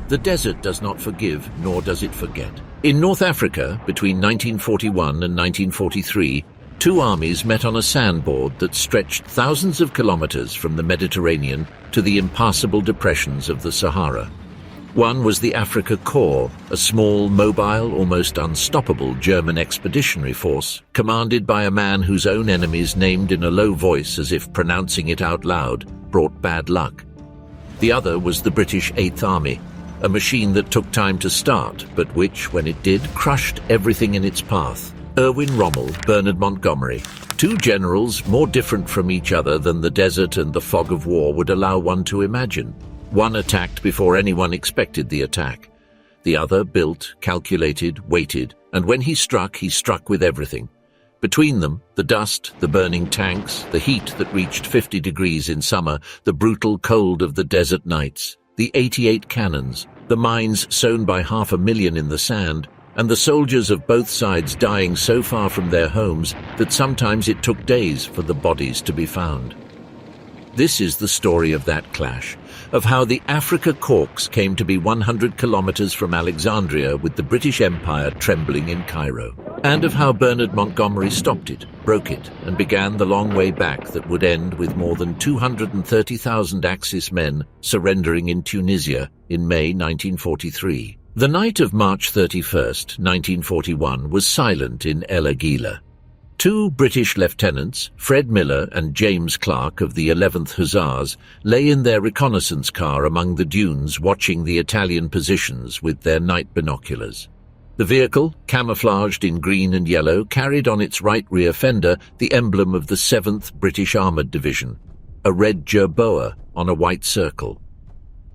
The desert does not forgive, nor does it forget. In North Africa, between 1941 and 1943, two armies met on a sandboard that stretched thousands of kilometers from the Mediterranean to the impassable depressions of the Sahara. One was the Afrika Korps, a small, mobile, almost unstoppable German expeditionary force, commanded by a man whose own enemies named in a low voice as if pronouncing it out loud brought bad luck. The other was the British Eighth Army, a machine that took time to start, but which, when it did, crushed everything in its path. Erwin Rommel, Bernard Montgomery, two generals more different from each other than the desert and the fog of war would allow one to imagine. One attacked before anyone expected the attack. The other built, calculated, waited, and when he struck with everything. Between them, the dust, the burning tanks, the heat that reached 50 degrees in summer, the brutal cold of the desert nights, the 88 cannons, the mines sown by 500,000 in the sand, and the soldiers of both sides dying so far from their homes that sometimes it took days for the bodies to be found. This is the story of that clash, of how the Afrika Korps came to be 100 kilometers from Alexandria with the British Empire trembling in Cairo, and of how Bernard Montgomery stopped it, broke it, and began the long way back that would end with more than 230,000 Axis men surrendering in Tunisia in May 1943. The night of March 31st, 1941 was silent in El Agheila. Two British lieutenants, Fred Miller and James Clark of the 11th Hussars, lay in their reconnaissance car among the dunes watching the Italian positions with their night binoculars. The vehicle, camouflaged in green and yellow, carried on its right rear fender the emblem of the 7th British Armoured Division, a red jerboa on a white circle.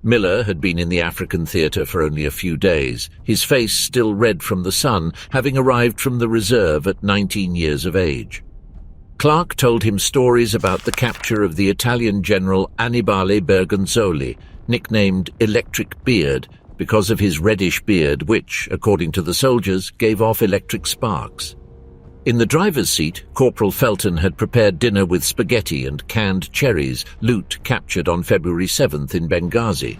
Miller had been in the African theatre for only a few days, his face still red from the sun, having arrived from the reserve at 19 years of age. Clark told him stories about the capture of the Italian general Annibale Bergonzoli, nicknamed Electric Beard, because of his reddish beard which, according to the soldiers, gave off electric sparks. In the driver's seat, Corporal Felton had prepared dinner with spaghetti and canned cherries, loot captured on February 7th in Benghazi.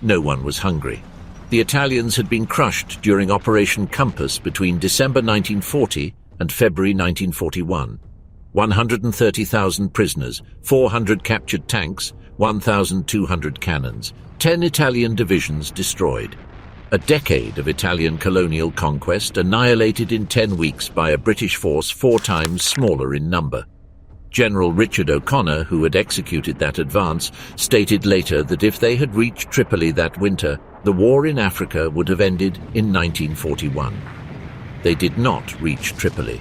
No one was hungry. The Italians had been crushed during Operation Compass between December 1940 and February 1941. 130,000 prisoners, 400 captured tanks, 1,200 cannons, 10 Italian divisions destroyed. A decade of Italian colonial conquest annihilated in 10 weeks by a British force 4 times smaller in number. General Richard O'Connor, who had executed that advance, stated later that if they had reached Tripoli that winter, the war in Africa would have ended in 1941. They did not reach Tripoli.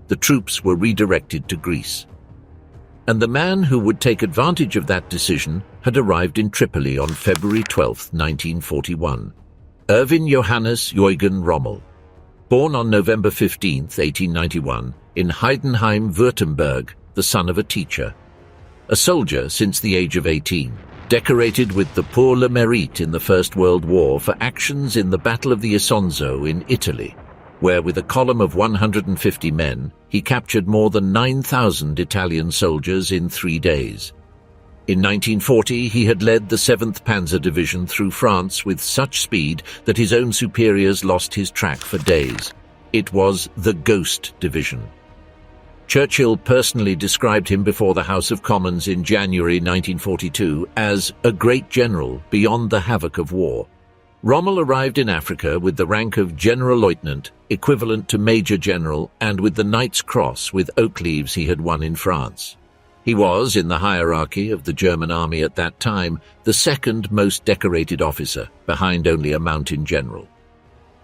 The troops were redirected to Greece. And the man who would take advantage of that decision had arrived in Tripoli on February 12, 1941. Erwin Johannes Eugen Rommel. Born on November 15, 1891, in Heidenheim, Württemberg, the son of a teacher. A soldier since the age of 18, decorated with the Pour le Mérite in the First World War for actions in the Battle of the Isonzo in Italy, where with a column of 150 men, he captured more than 9,000 Italian soldiers in 3 days. In 1940, he had led the 7th Panzer Division through France with such speed that his own superiors lost his track for days. It was the Ghost Division. Churchill personally described him before the House of Commons in January 1942 as a great general beyond the havoc of war. Rommel arrived in Africa with the rank of Generalleutnant, equivalent to Major General, and with the Knight's Cross with oak leaves he had won in France. He was, in the hierarchy of the German army at that time, the second most decorated officer, behind only a mountain general.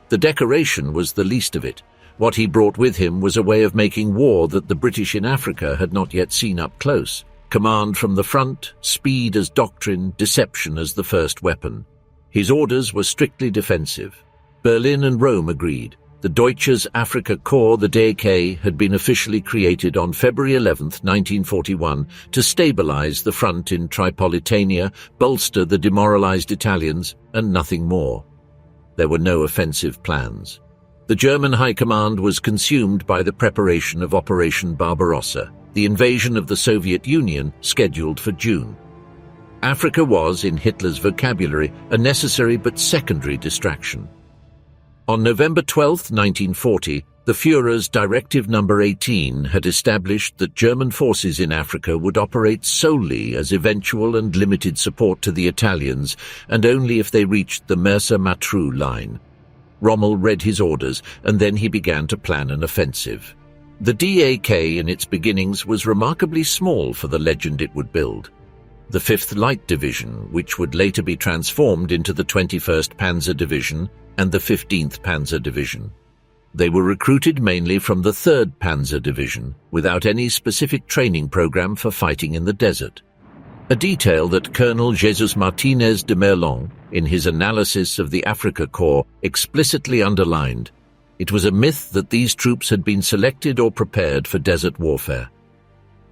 The decoration was the least of it. What he brought with him was a way of making war that the British in Africa had not yet seen up close. Command from the front, speed as doctrine, deception as the first weapon. His orders were strictly defensive. Berlin and Rome agreed. The Deutsches Afrika Korps, the DK, had been officially created on February 11, 1941, to stabilize the front in Tripolitania, bolster the demoralized Italians, and nothing more. There were no offensive plans. The German High Command was consumed by the preparation of Operation Barbarossa, the invasion of the Soviet Union scheduled for June. Africa was, in Hitler's vocabulary, a necessary but secondary distraction. On November 12, 1940, the Führer's Directive No. 18 had established that German forces in Africa would operate solely as eventual and limited support to the Italians, and only if they reached the Mersa-Matruh line. Rommel read his orders, and then he began to plan an offensive. The DAK in its beginnings was remarkably small for the legend it would build. The 5th Light Division, which would later be transformed into the 21st Panzer Division and the 15th Panzer Division. They were recruited mainly from the 3rd Panzer Division, without any specific training program for fighting in the desert. A detail that Colonel Jesus Martinez de Merlon, in his analysis of the Afrika Korps, explicitly underlined. It was a myth that these troops had been selected or prepared for desert warfare.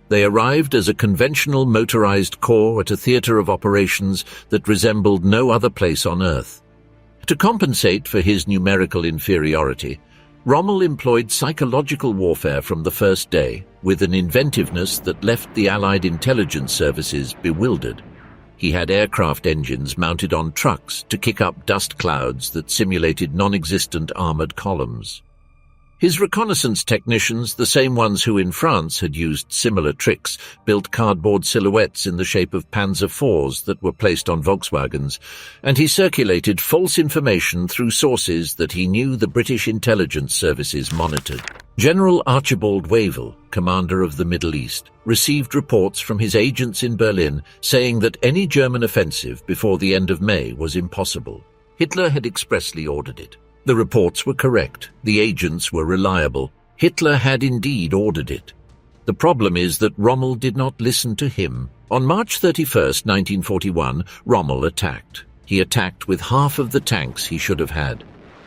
They arrived as a conventional motorized corps at a theater of operations that resembled no other place on Earth. To compensate for his numerical inferiority, Rommel employed psychological warfare from the first day, with an inventiveness that left the Allied intelligence services bewildered. He had aircraft engines mounted on trucks to kick up dust clouds that simulated non-existent armored columns. His reconnaissance technicians, the same ones who in France had used similar tricks, built cardboard silhouettes in the shape of Panzer IVs that were placed on Volkswagens, and he circulated false information through sources that he knew the British intelligence services monitored. General Archibald Wavell, commander of the Middle East, received reports from his agents in Berlin saying that any German offensive before the end of May was impossible. Hitler had expressly ordered it. The reports were correct. The agents were reliable. Hitler had indeed ordered it. The problem is that Rommel did not listen to him. On March 31, 1941, Rommel attacked. He attacked with half of the tanks he should have had.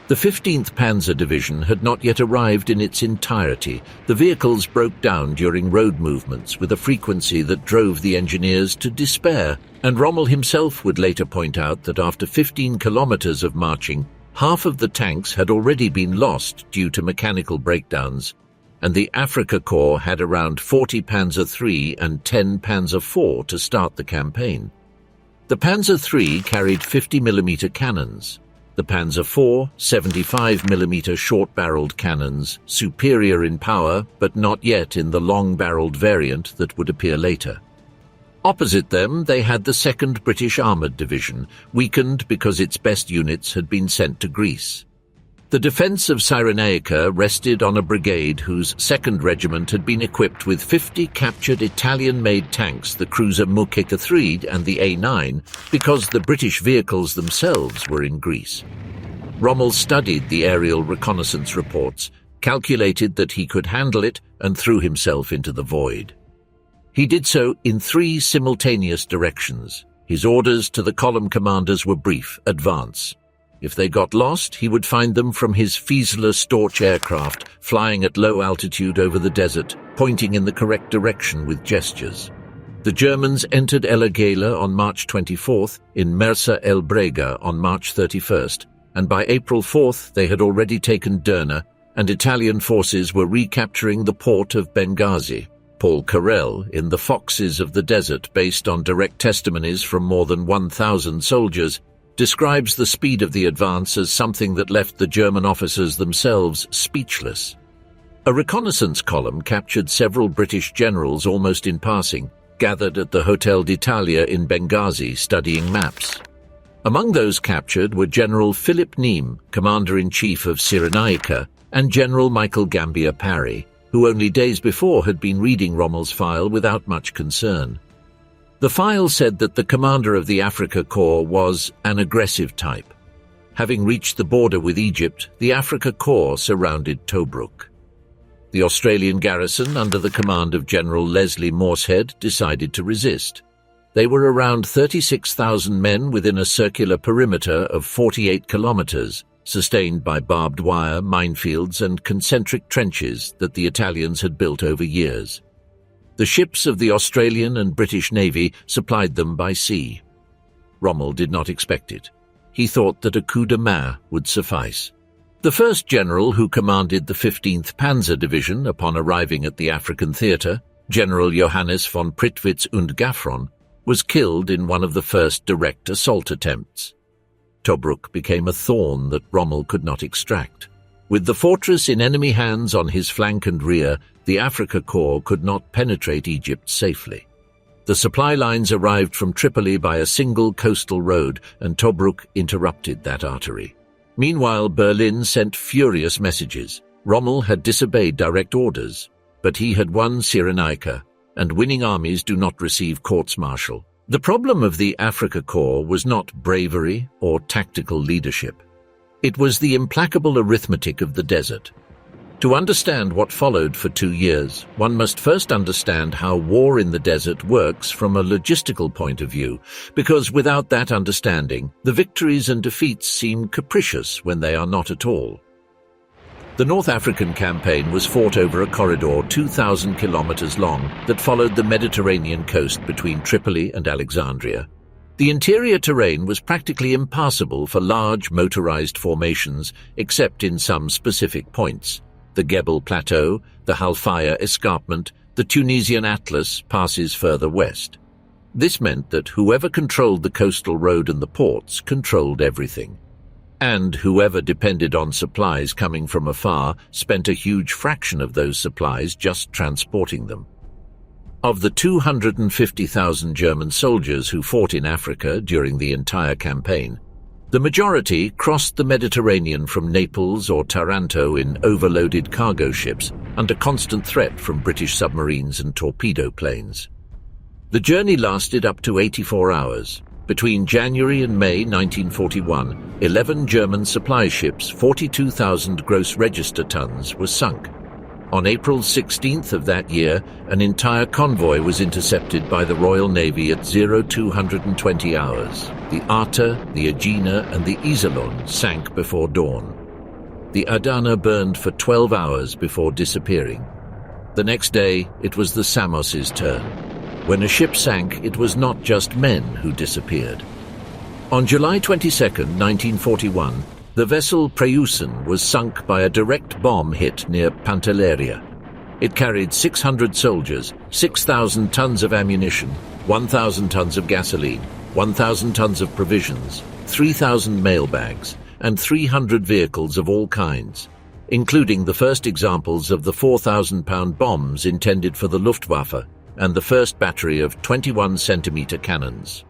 The 15th Panzer Division had not yet arrived in its entirety. The vehicles broke down during road movements with a frequency that drove the engineers to despair, and Rommel himself would later point out that after 15 kilometers of marching, half of the tanks had already been lost due to mechanical breakdowns, and the Afrika Korps had around 40 Panzer III and 10 Panzer IV to start the campaign. The Panzer III carried 50mm cannons. The Panzer IV, 75mm short-barreled cannons, superior in power but not yet in the long-barreled variant that would appear later. Opposite them, they had the 2nd British Armoured Division, weakened because its best units had been sent to Greece. The defence of Cyrenaica rested on a brigade whose 2nd Regiment had been equipped with 50 captured Italian-made tanks, the cruiser Muccheta III and the A9, because the British vehicles themselves were in Greece. Rommel studied the aerial reconnaissance reports, calculated that he could handle it, and threw himself into the void. He did so in 3 simultaneous directions. His orders to the column commanders were brief: advance. If they got lost, he would find them from his Fieseler Storch aircraft, flying at low altitude over the desert, pointing in the correct direction with gestures. The Germans entered El Agheila on March 24th, in Mersa El Brega on March 31st, and by April 4th they had already taken Derna, and Italian forces were recapturing the port of Benghazi. Paul Carrel, in The Foxes of the Desert, based on direct testimonies from more than 1,000 soldiers, describes the speed of the advance as something that left the German officers themselves speechless. A reconnaissance column captured several British generals almost in passing, gathered at the Hotel d'Italia in Benghazi studying maps. Among those captured were General Philip Neame, Commander-in-Chief of Cyrenaica, and General Michael Gambier Parry, who only days before had been reading Rommel's file without much concern. The file said that the commander of the Afrika Korps was an aggressive type. Having reached the border with Egypt, the Afrika Korps surrounded Tobruk. The Australian garrison, under the command of General Leslie Morshead, decided to resist. They were around 36,000 men within a circular perimeter of 48 kilometers, sustained by barbed wire, minefields, and concentric trenches that the Italians had built over years. The ships of the Australian and British Navy supplied them by sea. Rommel did not expect it. He thought that a coup de main would suffice. The first general who commanded the 15th Panzer Division upon arriving at the African theatre, General Johannes von Prittwitz und Gaffron, was killed in one of the first direct assault attempts. Tobruk became a thorn that Rommel could not extract. With the fortress in enemy hands on his flank and rear, the Afrika Korps could not penetrate Egypt safely. The supply lines arrived from Tripoli by a single coastal road, and Tobruk interrupted that artery. Meanwhile, Berlin sent furious messages. Rommel had disobeyed direct orders, but he had won Cyrenaica, and winning armies do not receive courts-martial. The problem of the Afrika Korps was not bravery or tactical leadership. It was the implacable arithmetic of the desert. To understand what followed for 2 years, one must first understand how war in the desert works from a logistical point of view, because without that understanding, the victories and defeats seem capricious when they are not at all. The North African campaign was fought over a corridor 2,000 kilometers long that followed the Mediterranean coast between Tripoli and Alexandria. The interior terrain was practically impassable for large motorized formations, except in some specific points. The Gebel Plateau, the Halfaya Escarpment, the Tunisian Atlas passes further west. This meant that whoever controlled the coastal road and the ports controlled everything. And whoever depended on supplies coming from afar spent a huge fraction of those supplies just transporting them. Of the 250,000 German soldiers who fought in Africa during the entire campaign, the majority crossed the Mediterranean from Naples or Taranto in overloaded cargo ships under constant threat from British submarines and torpedo planes. The journey lasted up to 84 hours. Between January and May 1941, 11 German supply ships, 42,000 gross register tons, were sunk. On April 16th of that year, an entire convoy was intercepted by the Royal Navy at 0220 hours. The Arta, the Aegina, and the Iserlohn sank before dawn. The Adana burned for 12 hours before disappearing. The next day, it was the Samos's turn. When a ship sank, it was not just men who disappeared. On July 22, 1941, the vessel Preussen was sunk by a direct bomb hit near Pantelleria. It carried 600 soldiers, 6,000 tons of ammunition, 1,000 tons of gasoline, 1,000 tons of provisions, 3,000 mail bags, and 300 vehicles of all kinds, including the first examples of the 4,000-pound bombs intended for the Luftwaffe and the first battery of 21-centimeter cannons.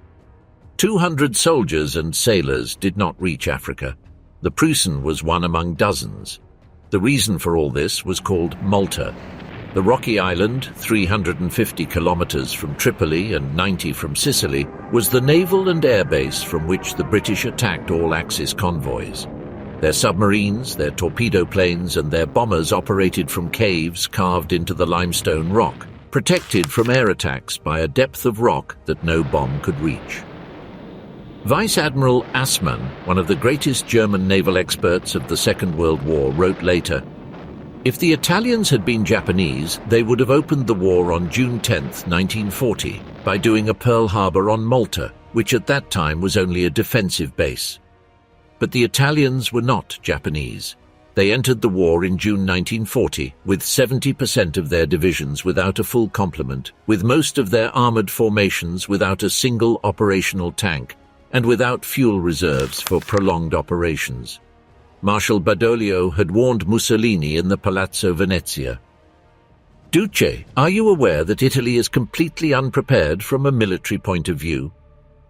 200 soldiers and sailors did not reach Africa. The Preussen was one among dozens. The reason for all this was called Malta. The rocky island, 350 kilometers from Tripoli and 90 from Sicily, was the naval and air base from which the British attacked all Axis convoys. Their submarines, their torpedo planes, and their bombers operated from caves carved into the limestone rock, protected from air attacks by a depth of rock that no bomb could reach. Vice Admiral Assmann, one of the greatest German naval experts of the Second World War, wrote later, "If the Italians had been Japanese, they would have opened the war on June 10, 1940, by doing a Pearl Harbor on Malta, which at that time was only a defensive base. But the Italians were not Japanese. They entered the war in June 1940 with 70% of their divisions without a full complement, with most of their armored formations without a single operational tank, and without fuel reserves for prolonged operations. Marshal Badoglio had warned Mussolini in the Palazzo Venezia. Duce, are you aware that Italy is completely unprepared from a military point of view?"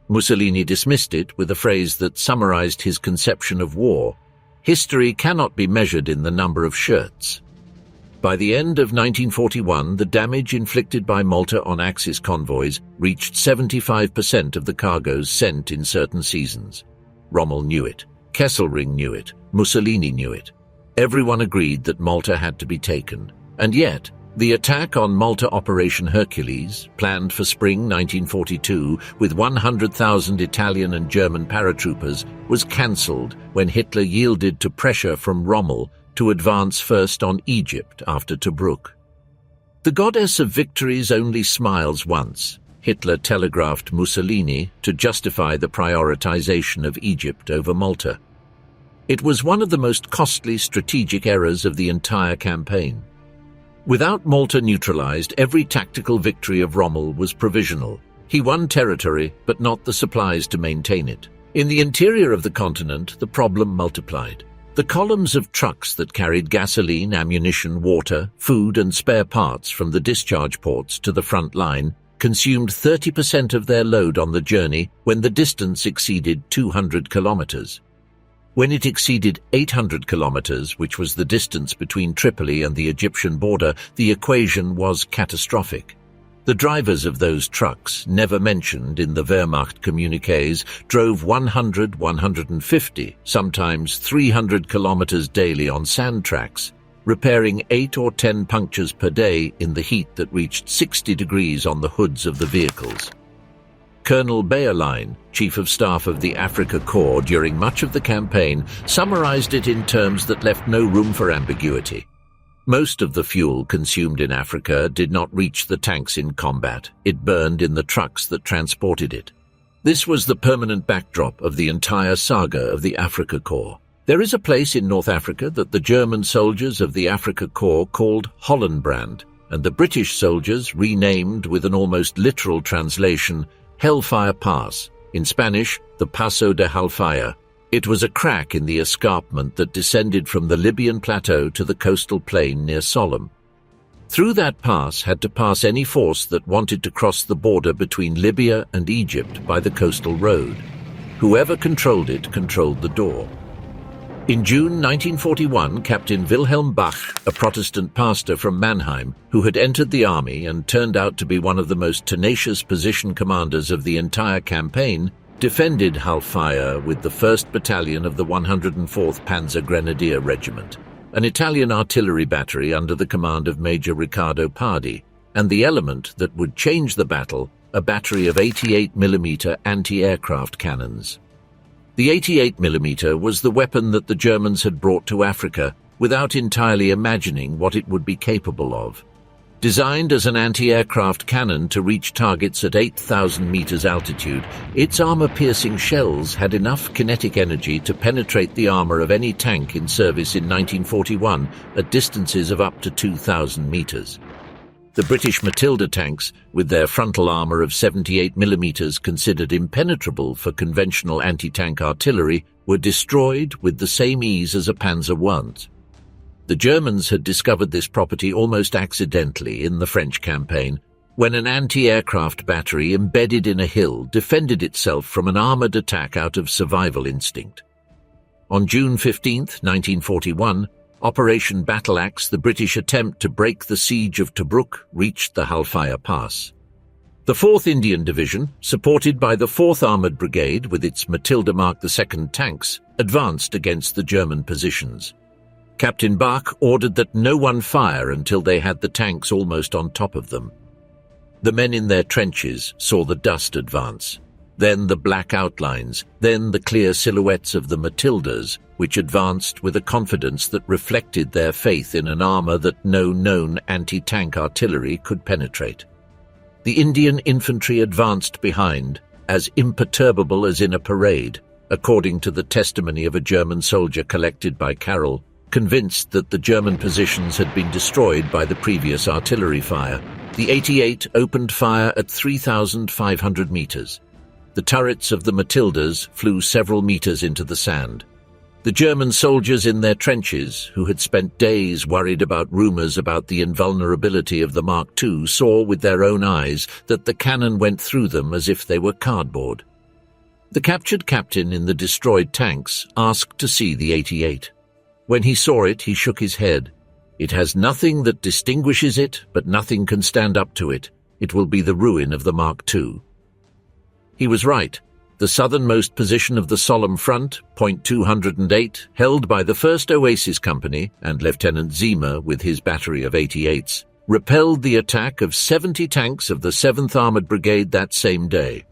Mussolini dismissed it with a phrase that summarized his conception of war: "History cannot be measured in the number of shirts." By the end of 1941, the damage inflicted by Malta on Axis convoys reached 75% of the cargoes sent in certain seasons. Rommel knew it. Kesselring knew it. Mussolini knew it. Everyone agreed that Malta had to be taken. And yet, the attack on Malta Operation Hercules, planned for spring 1942 with 100,000 Italian and German paratroopers, was cancelled when Hitler yielded to pressure from Rommel to advance first on Egypt after Tobruk. "The goddess of victories only smiles once," Hitler telegraphed Mussolini to justify the prioritization of Egypt over Malta. It was one of the most costly strategic errors of the entire campaign. Without Malta neutralized, every tactical victory of Rommel was provisional. He won territory, but not the supplies to maintain it. In the interior of the continent, the problem multiplied. The columns of trucks that carried gasoline, ammunition, water, food and spare parts from the discharge ports to the front line consumed 30% of their load on the journey when the distance exceeded 200 kilometers. When it exceeded 800 kilometers, which was the distance between Tripoli and the Egyptian border, the equation was catastrophic. The drivers of those trucks, never mentioned in the Wehrmacht communiques, drove 100, 150, sometimes 300 kilometers daily on sand tracks, repairing 8 or 10 punctures per day in the heat that reached 60 degrees on the hoods of the vehicles. Colonel Alamein, Chief of Staff of the Afrika Korps during much of the campaign, summarized it in terms that left no room for ambiguity. Most of the fuel consumed in Africa did not reach the tanks in combat. It burned in the trucks that transported it. This was the permanent backdrop of the entire saga of the Afrika Korps. There is a place in North Africa that the German soldiers of the Afrika Korps called Hollenbrand, and the British soldiers renamed with an almost literal translation, Hellfire Pass, in Spanish, the Paso de Hellfire. It was a crack in the escarpment that descended from the Libyan plateau to the coastal plain near Sollum. Through that pass had to pass any force that wanted to cross the border between Libya and Egypt by the coastal road. Whoever controlled it controlled the door. In June 1941, Captain Wilhelm Bach, a Protestant pastor from Mannheim, who had entered the army and turned out to be one of the most tenacious position commanders of the entire campaign, defended Hellfire with the 1st Battalion of the 104th Panzer Grenadier Regiment, an Italian artillery battery under the command of Major Riccardo Pardi, and the element that would change the battle, a battery of 88mm anti-aircraft cannons. The 88mm was the weapon that the Germans had brought to Africa without entirely imagining what it would be capable of. Designed as an anti-aircraft cannon to reach targets at 8,000 meters altitude, its armor-piercing shells had enough kinetic energy to penetrate the armor of any tank in service in 1941 at distances of up to 2,000 meters. The British Matilda tanks, with their frontal armor of 78mm considered impenetrable for conventional anti-tank artillery, were destroyed with the same ease as a Panzer I. The Germans had discovered this property almost accidentally in the French campaign, when an anti-aircraft battery embedded in a hill defended itself from an armored attack out of survival instinct. On June 15, 1941, Operation Battle Axe, the British attempt to break the siege of Tobruk, reached the Hellfire Pass. The 4th Indian Division, supported by the 4th Armoured Brigade with its Matilda Mark II tanks, advanced against the German positions. Captain Bach ordered that no one fire until they had the tanks almost on top of them. The men in their trenches saw the dust advance, then the black outlines, then the clear silhouettes of the Matildas, which advanced with a confidence that reflected their faith in an armor that no known anti-tank artillery could penetrate. The Indian infantry advanced behind, as imperturbable as in a parade, according to the testimony of a German soldier collected by Carroll, convinced that the German positions had been destroyed by the previous artillery fire. The 88 opened fire at 3,500 meters. The turrets of the Matildas flew several meters into the sand. The German soldiers in their trenches, who had spent days worried about rumors about the invulnerability of the Mark II, saw with their own eyes that the cannon went through them as if they were cardboard. The captured captain in the destroyed tanks asked to see the 88. When he saw it, he shook his head. "It has nothing that distinguishes it, but nothing can stand up to it. It will be the ruin of the Mark II." He was right. The southernmost position of the Sollum front, Point 208, held by the 1st Oasis Company and Lieutenant Ziemer with his battery of 88s, repelled the attack of 70 tanks of the 7th Armoured Brigade that same day.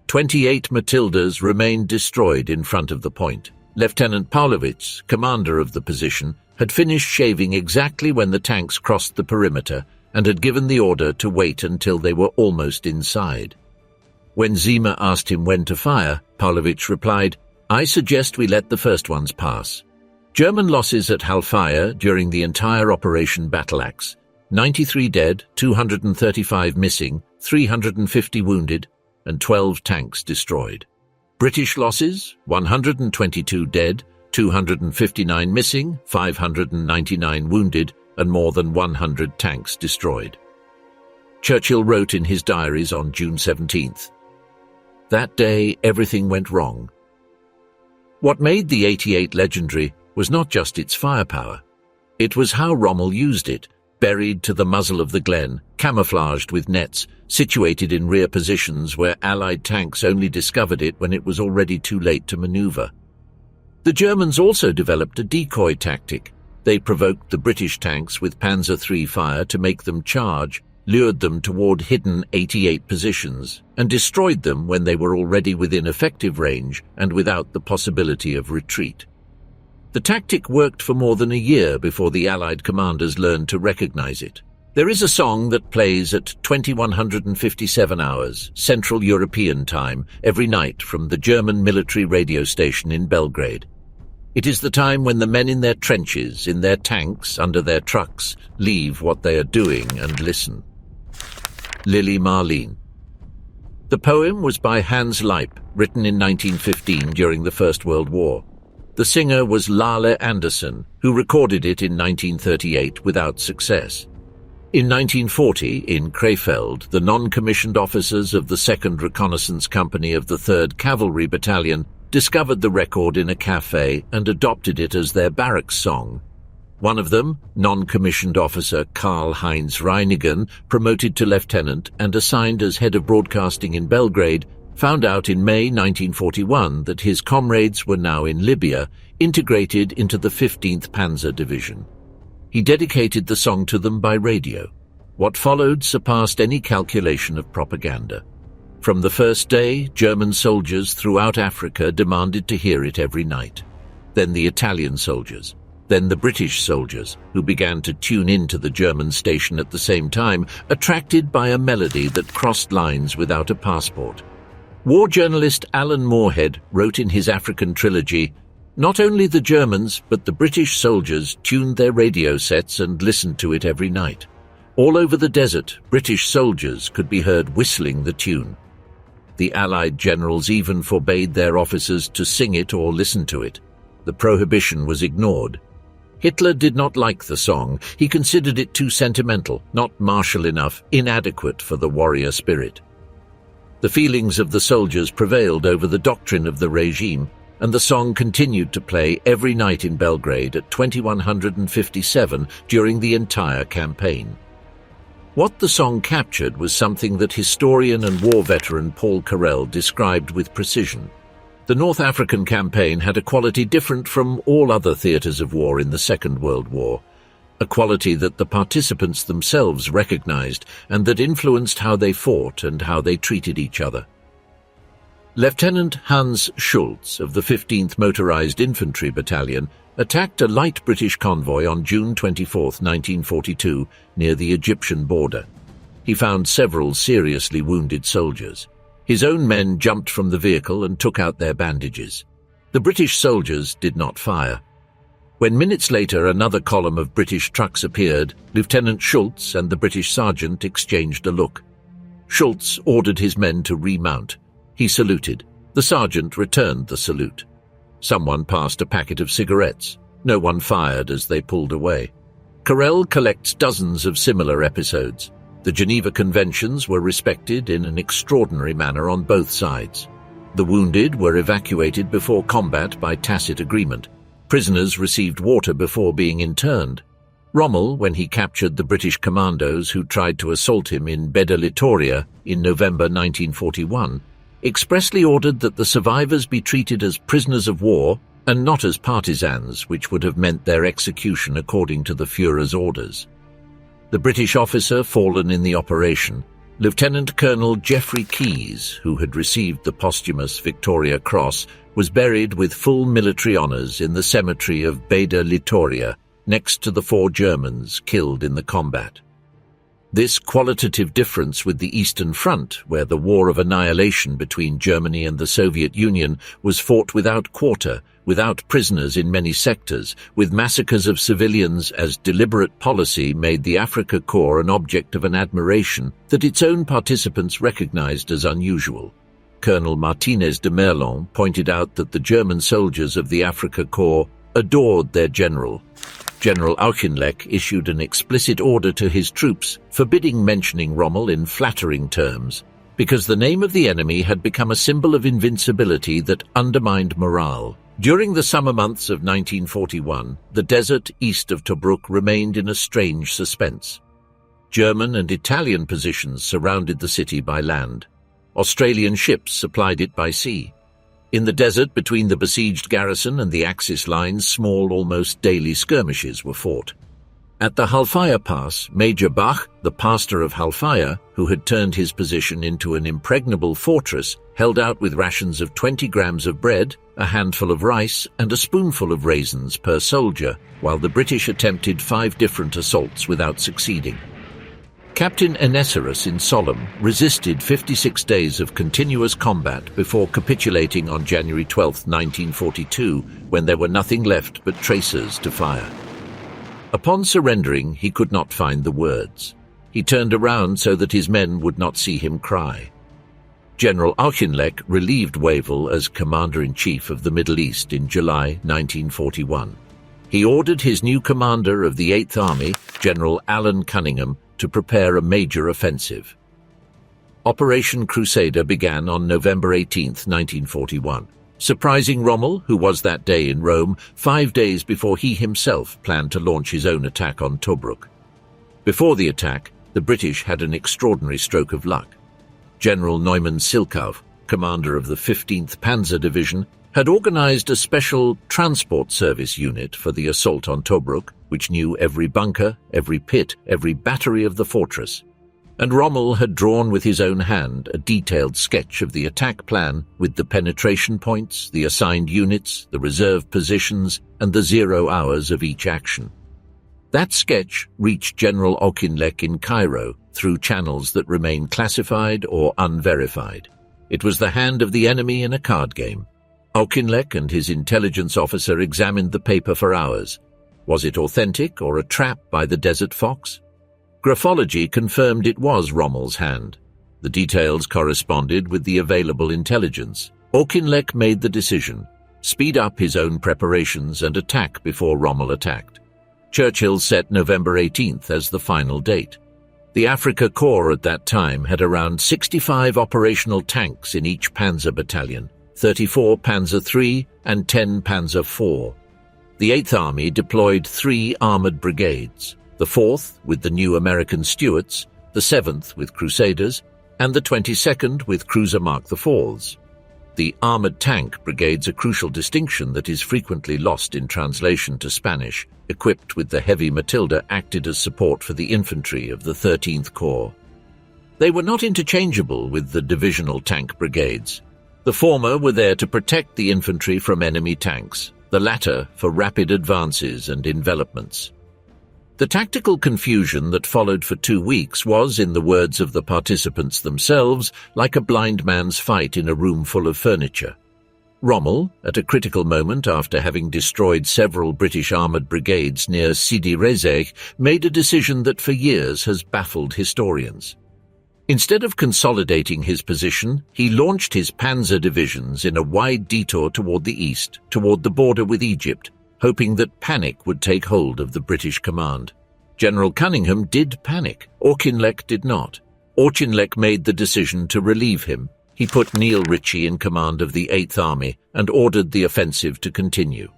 28 Matildas remained destroyed in front of the point. Lieutenant Pavlovich, commander of the position, had finished shaving exactly when the tanks crossed the perimeter and had given the order to wait until they were almost inside. When Ziemer asked him when to fire, Pavlovich replied, "I suggest we let the first ones pass." German losses at Hellfire during the entire Operation Battle Axe: 93 dead, 235 missing, 350 wounded, and 12 tanks destroyed. British losses: 122 dead, 259 missing, 599 wounded, and more than 100 tanks destroyed. Churchill wrote in his diaries on June 17th, "That day everything went wrong." What made the 88 legendary was not just its firepower. It was how Rommel used it, buried to the muzzle of the glen, camouflaged with nets, situated in rear positions where Allied tanks only discovered it when it was already too late to maneuver. The Germans also developed a decoy tactic. They provoked the British tanks with Panzer III fire to make them charge, lured them toward hidden 88 positions, and destroyed them when they were already within effective range and without the possibility of retreat. The tactic worked for more than a year before the Allied commanders learned to recognize it. There is a song that plays at 2157 hours, Central European time, every night from the German military radio station in Belgrade. It is the time when the men in their trenches, in their tanks, under their trucks, leave what they are doing and listen. Lili Marleen. The poem was by Hans Leip, written in 1915 during the First World War. The singer was Lale Anderson, who recorded it in 1938 without success. In 1940, in Krefeld, the non-commissioned officers of the 2nd Reconnaissance Company of the 3rd Cavalry Battalion discovered the record in a cafe and adopted it as their barracks song. One of them, non-commissioned officer Karl-Heinz Reinigen, promoted to lieutenant and assigned as head of broadcasting in Belgrade, found out in May 1941 that his comrades were now in Libya, integrated into the 15th Panzer Division. He dedicated the song to them by radio. What followed surpassed any calculation of propaganda. From the first day, German soldiers throughout Africa demanded to hear it every night. Then the Italian soldiers. Then the British soldiers, who began to tune in to the German station at the same time, attracted by a melody that crossed lines without a passport. War journalist Alan Moorhead wrote in his African trilogy, "Not only the Germans, but the British soldiers tuned their radio sets and listened to it every night. All over the desert, British soldiers could be heard whistling the tune. The Allied generals even forbade their officers to sing it or listen to it. The prohibition was ignored. Hitler did not like the song. He considered it too sentimental, not martial enough, inadequate for the warrior spirit. The feelings of the soldiers prevailed over the doctrine of the regime, and the song continued to play every night in Belgrade at 2157 during the entire campaign." What the song captured was something that historian and war veteran Paul Carrell described with precision. The North African campaign had a quality different from all other theatres of war in the Second World War, a quality that the participants themselves recognized and that influenced how they fought and how they treated each other. Lieutenant Hans Schultz of the 15th Motorized Infantry Battalion attacked a light British convoy on June 24, 1942, near the Egyptian border. He found several seriously wounded soldiers. His own men jumped from the vehicle and took out their bandages. The British soldiers did not fire. When minutes later another column of British trucks appeared, Lieutenant Schultz and the British sergeant exchanged a look. Schultz ordered his men to remount. He saluted. The sergeant returned the salute. Someone passed a packet of cigarettes. No one fired as they pulled away. Carrell collects dozens of similar episodes. The Geneva Conventions were respected in an extraordinary manner on both sides. The wounded were evacuated before combat by tacit agreement. Prisoners received water before being interned. Rommel, when he captured the British commandos who tried to assault him in Beda Litoria in November 1941, expressly ordered that the survivors be treated as prisoners of war and not as partisans, which would have meant their execution according to the Führer's orders. The British officer fallen in the operation, Lieutenant Colonel Geoffrey Keyes, who had received the posthumous Victoria Cross, was buried with full military honours in the cemetery of Beda Litoria, next to the 4 Germans killed in the combat. This qualitative difference with the Eastern Front, where the war of annihilation between Germany and the Soviet Union was fought without quarter, without prisoners in many sectors, with massacres of civilians as deliberate policy, made the Afrika Korps an object of an admiration that its own participants recognized as unusual. Colonel Martinez de Merlon pointed out that the German soldiers of the Afrika Korps adored their general. General Auchinleck issued an explicit order to his troops forbidding mentioning Rommel in flattering terms, because the name of the enemy had become a symbol of invincibility that undermined morale. During the summer months of 1941, the desert east of Tobruk remained in a strange suspense. German and Italian positions surrounded the city by land. Australian ships supplied it by sea. In the desert between the besieged garrison and the Axis lines, small, almost daily skirmishes were fought. At the Halfaya Pass, Major Bach, the pastor of Halfaya, who had turned his position into an impregnable fortress, held out with rations of 20 grams of bread, a handful of rice, and a spoonful of raisins per soldier, while the British attempted 5 different assaults without succeeding. Captain Enesarus in Sollum resisted 56 days of continuous combat before capitulating on January 12, 1942, when there were nothing left but tracers to fire. Upon surrendering, he could not find the words. He turned around so that his men would not see him cry. General Auchinleck relieved Wavell as Commander-in-Chief of the Middle East in July 1941. He ordered his new commander of the 8th Army, General Alan Cunningham, to prepare a major offensive. Operation Crusader began on November 18, 1941, surprising Rommel, who was that day in Rome, 5 days before he himself planned to launch his own attack on Tobruk. Before the attack, the British had an extraordinary stroke of luck. General Neumann Silkov, commander of the 15th Panzer Division, had organized a special transport service unit for the assault on Tobruk, which knew every bunker, every pit, every battery of the fortress. And Rommel had drawn with his own hand a detailed sketch of the attack plan with the penetration points, the assigned units, the reserve positions, and the 0 hours of each action. That sketch reached General Auchinleck in Cairo through channels that remain classified or unverified. It was the hand of the enemy in a card game. Auchinleck and his intelligence officer examined the paper for hours. Was it authentic or a trap by the Desert Fox? Graphology confirmed it was Rommel's hand. The details corresponded with the available intelligence. Auchinleck made the decision: speed up his own preparations and attack before Rommel attacked. Churchill set November 18th as the final date. The Afrika Korps at that time had around 65 operational tanks in each Panzer battalion, 34 Panzer III and 10 Panzer IV. The 8th Army deployed 3 armored brigades, the 4th with the new American Stuarts, the 7th with Crusaders, and the 22nd with Cruiser Mark IVs. The armored tank brigade's a crucial distinction that is frequently lost in translation to Spanish. Equipped with the heavy Matilda, acted as support for the infantry of the 13th Corps. They were not interchangeable with the divisional tank brigades. The former were there to protect the infantry from enemy tanks, the latter for rapid advances and envelopments. The tactical confusion that followed for 2 weeks was, in the words of the participants themselves, like a blind man's fight in a room full of furniture. Rommel, at a critical moment after having destroyed several British armoured brigades near Sidi Rezegh, made a decision that for years has baffled historians. Instead of consolidating his position, he launched his panzer divisions in a wide detour toward the east, toward the border with Egypt, hoping that panic would take hold of the British command. General Cunningham did panic. Auchinleck did not. Auchinleck made the decision to relieve him. He put Neil Ritchie in command of the 8th Army and ordered the offensive to continue.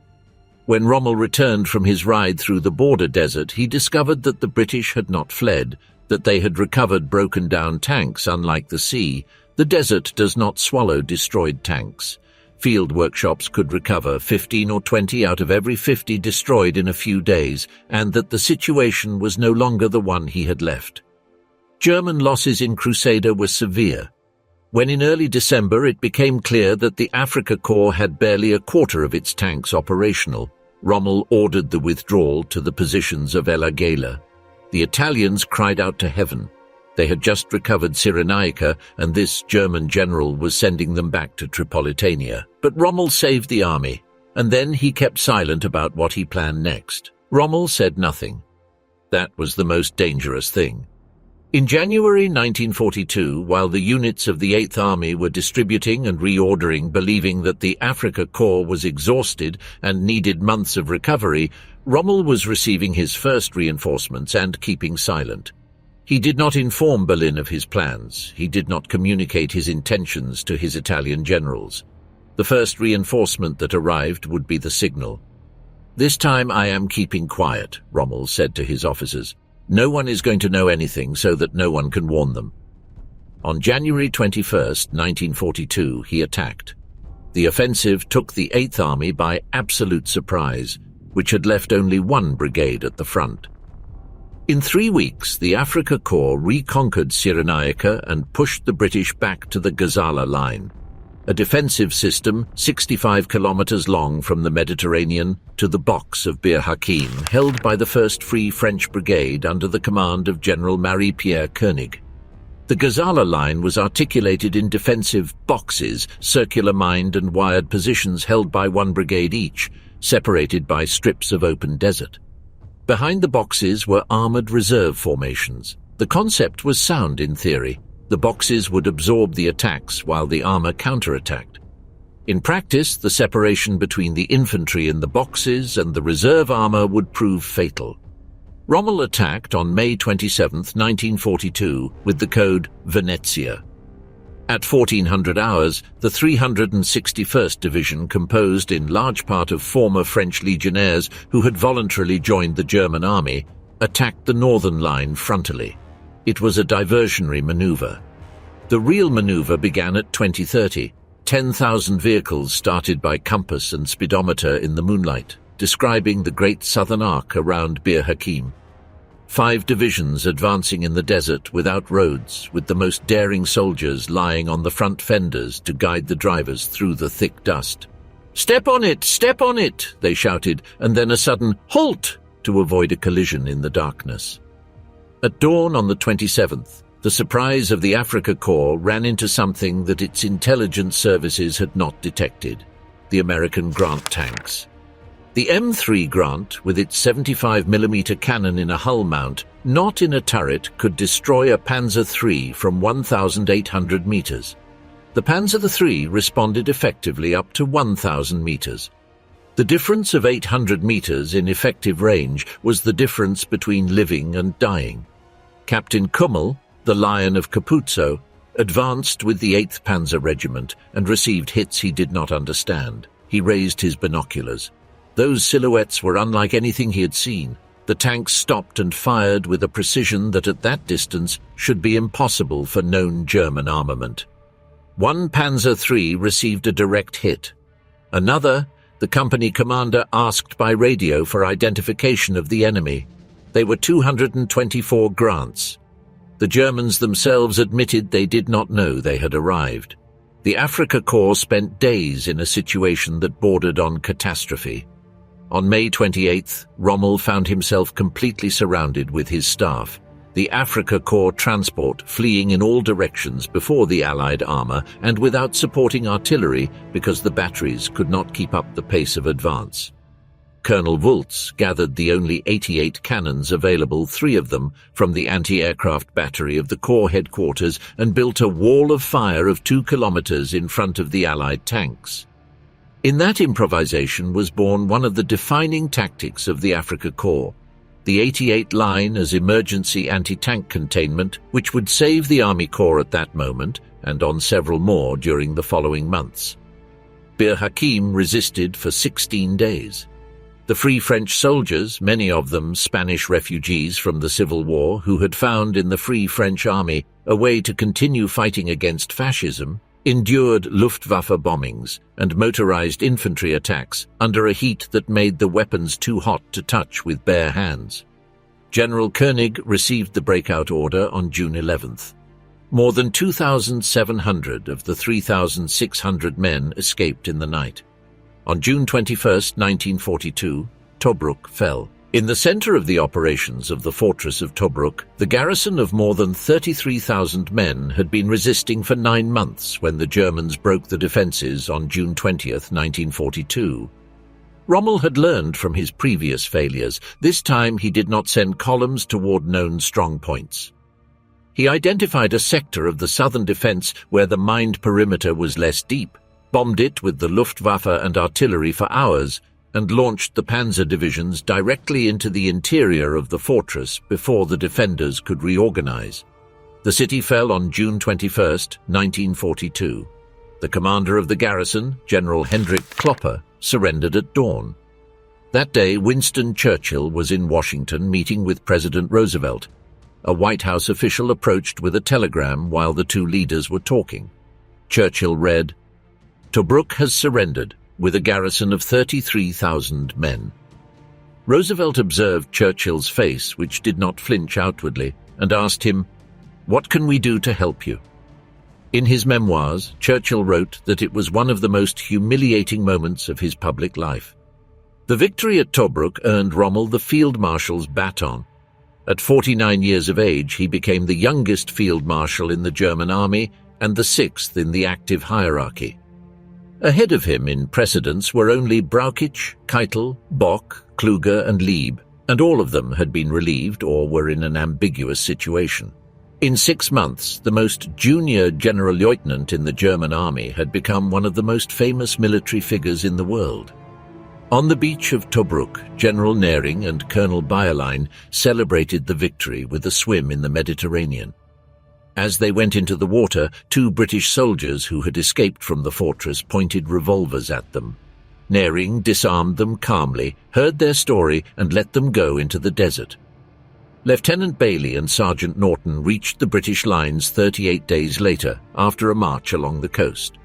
When Rommel returned from his ride through the border desert, he discovered that the British had not fled, that they had recovered broken-down tanks. Unlike the sea, the desert does not swallow destroyed tanks. Field workshops could recover 15 or 20 out of every 50 destroyed in a few days, and that the situation was no longer the one he had left. German losses in Crusader were severe. When in early December it became clear that the Afrika Korps had barely a quarter of its tanks operational, Rommel ordered the withdrawal to the positions of El Agheila. The Italians cried out to heaven. They had just recovered Cyrenaica, and this German general was sending them back to Tripolitania. But Rommel saved the army, and then he kept silent about what he planned next. Rommel said nothing. That was the most dangerous thing. In January 1942, while the units of the 8th Army were distributing and reordering, believing that the Afrika Korps was exhausted and needed months of recovery, Rommel was receiving his first reinforcements and keeping silent. He did not inform Berlin of his plans. He did not communicate his intentions to his Italian generals. The first reinforcement that arrived would be the signal. "This time I am keeping quiet," Rommel said to his officers. "No one is going to know anything so that no one can warn them." On January 21st, 1942, he attacked. The offensive took the 8th Army by absolute surprise, which had left only one brigade at the front. In 3 weeks, the Afrika Korps reconquered Cyrenaica and pushed the British back to the Gazala line, a defensive system 65 kilometers long from the Mediterranean to the box of Bir Hakeim, held by the 1st Free French Brigade under the command of General Marie-Pierre Koenig. The Gazala line was articulated in defensive boxes, circular mined and wired positions held by one brigade each, separated by strips of open desert. Behind the boxes were armored reserve formations. The concept was sound in theory. The boxes would absorb the attacks while the armor counterattacked. In practice, the separation between the infantry in the boxes and the reserve armor would prove fatal. Rommel attacked on May 27, 1942, with the code Venezia. At 1400 hours, the 361st Division, composed in large part of former French legionnaires who had voluntarily joined the German army, attacked the northern line frontally. It was a diversionary maneuver. The real maneuver began at 2030. 10,000 vehicles started by compass and speedometer in the moonlight, describing the Great Southern Arc around Bir Hakeim. 5 divisions advancing in the desert without roads, with the most daring soldiers lying on the front fenders to guide the drivers through the thick dust. "Step on it! Step on it!" they shouted, and then a sudden "halt!" to avoid a collision in the darkness. At dawn on the 27th, the surprise of the Afrika Korps ran into something that its intelligence services had not detected: the American Grant tanks. The M3 Grant, with its 75mm cannon in a hull mount, not in a turret, could destroy a Panzer III from 1,800 meters. The Panzer III responded effectively up to 1,000 meters. The difference of 800 meters in effective range was the difference between living and dying. Captain Rommel, the Lion of Capuzzo, advanced with the 8th Panzer Regiment and received hits he did not understand. He raised his binoculars. Those silhouettes were unlike anything he had seen. The tanks stopped and fired with a precision that at that distance should be impossible for known German armament. One Panzer III received a direct hit. Another, the company commander asked by radio for identification of the enemy. They were 224 Grants. The Germans themselves admitted they did not know they had arrived. The Afrika Korps spent days in a situation that bordered on catastrophe. On May 28th, Rommel found himself completely surrounded with his staff. The Afrika Korps transport fleeing in all directions before the Allied armor and without supporting artillery because the batteries could not keep up the pace of advance. Colonel Wultz gathered the only 88 cannons available, 3 of them from the anti-aircraft battery of the Corps headquarters, and built a wall of fire of 2 kilometers in front of the Allied tanks. In that improvisation was born one of the defining tactics of the Afrika Korps, the 88 line as emergency anti-tank containment, which would save the Army Corps at that moment and on several more during the following months. Bir Hakeim resisted for 16 days. The Free French soldiers, many of them Spanish refugees from the Civil War who had found in the Free French Army a way to continue fighting against fascism, endured Luftwaffe bombings and motorized infantry attacks under a heat that made the weapons too hot to touch with bare hands. General Koenig received the breakout order on June 11th. More than 2,700 of the 3,600 men escaped in the night. On June 21st, 1942, Tobruk fell. In the center of the operations of the fortress of Tobruk, the garrison of more than 33,000 men had been resisting for 9 months when the Germans broke the defenses on June 20th, 1942. Rommel had learned from his previous failures. This time he did not send columns toward known strong points. He identified a sector of the southern defense where the mined perimeter was less deep, bombed it with the Luftwaffe and artillery for hours, and launched the panzer divisions directly into the interior of the fortress before the defenders could reorganize. The city fell on June 21, 1942. The commander of the garrison, General Hendrik Klopper, surrendered at dawn. That day, Winston Churchill was in Washington meeting with President Roosevelt. A White House official approached with a telegram while the two leaders were talking. Churchill read, "Tobruk has surrendered, with a garrison of 33,000 men." Roosevelt observed Churchill's face, which did not flinch outwardly, and asked him, "What can we do to help you?" In his memoirs, Churchill wrote that it was one of the most humiliating moments of his public life. The victory at Tobruk earned Rommel the Field Marshal's baton. At 49 years of age, he became the youngest Field Marshal in the German army and the sixth in the active hierarchy. Ahead of him in precedence were only Brauchitsch, Keitel, Bock, Kluge and Lieb, and all of them had been relieved or were in an ambiguous situation. In 6 months, the most junior Generalleutnant in the German army had become one of the most famous military figures in the world. On the beach of Tobruk, General Nering and Colonel Bayerlein celebrated the victory with a swim in the Mediterranean. As they went into the water, 2 British soldiers who had escaped from the fortress pointed revolvers at them. Nering disarmed them calmly, heard their story, and let them go into the desert. Lieutenant Bailey and Sergeant Norton reached the British lines 38 days later, after a march along the coast.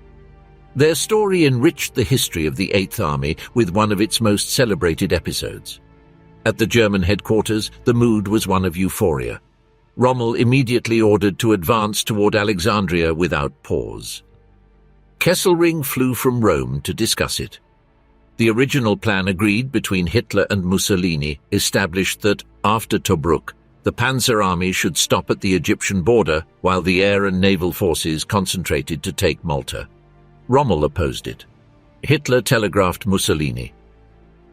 Their story enriched the history of the Eighth Army with one of its most celebrated episodes. At the German headquarters, the mood was one of euphoria. Rommel immediately ordered to advance toward Alexandria without pause. Kesselring flew from Rome to discuss it. The original plan agreed between Hitler and Mussolini established that, after Tobruk, the Panzer Army should stop at the Egyptian border while the air and naval forces concentrated to take Malta. Rommel opposed it. Hitler telegraphed Mussolini,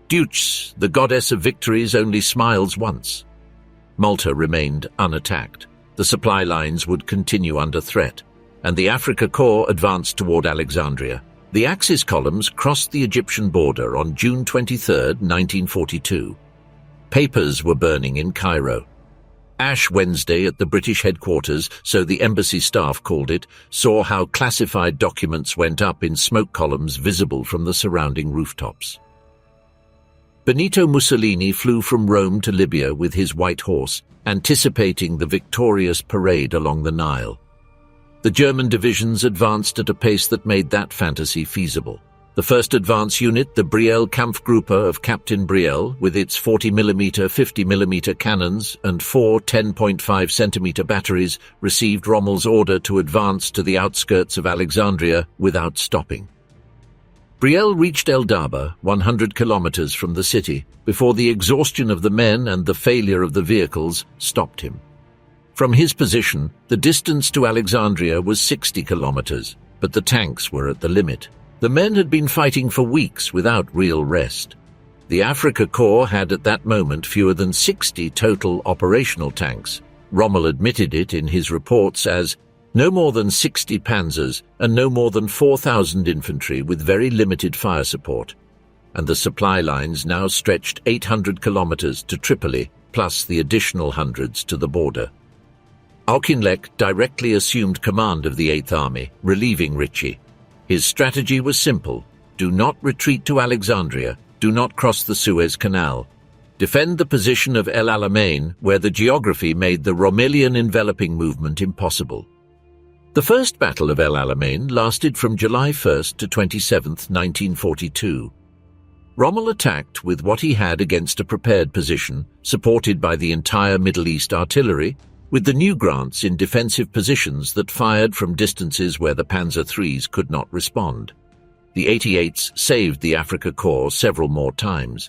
"Deutsch, the goddess of victories, only smiles once." Malta remained unattacked. The supply lines would continue under threat, and the Afrika Korps advanced toward Alexandria. The Axis columns crossed the Egyptian border on June 23, 1942. Papers were burning in Cairo. Ash Wednesday at the British headquarters, so the embassy staff called it, saw how classified documents went up in smoke columns visible from the surrounding rooftops. Benito Mussolini flew from Rome to Libya with his white horse, anticipating the victorious parade along the Nile. The German divisions advanced at a pace that made that fantasy feasible. The first advance unit, the Brielle Kampfgruppe of Captain Brielle, with its 40mm, 50mm cannons and 4 10.5cm batteries, received Rommel's order to advance to the outskirts of Alexandria without stopping. Brielle reached El Daba, 100 kilometers from the city, before the exhaustion of the men and the failure of the vehicles stopped him. From his position, the distance to Alexandria was 60 kilometers, but the tanks were at the limit. The men had been fighting for weeks without real rest. The Afrika Korps had at that moment fewer than 60 total operational tanks. Rommel admitted it in his reports as no more than 60 panzers and no more than 4,000 infantry with very limited fire support. And the supply lines now stretched 800 kilometers to Tripoli, plus the additional hundreds to the border. Auchinleck directly assumed command of the Eighth Army, relieving Ritchie. His strategy was simple: do not retreat to Alexandria, do not cross the Suez Canal. Defend the position of El Alamein, where the geography made the Rommelian enveloping movement impossible. The First Battle of El Alamein lasted from July 1st to 27th, 1942. Rommel attacked with what he had against a prepared position, supported by the entire Middle East artillery, with the new grants in defensive positions that fired from distances where the Panzer IIIs could not respond. The 88s saved the Afrika Korps several more times,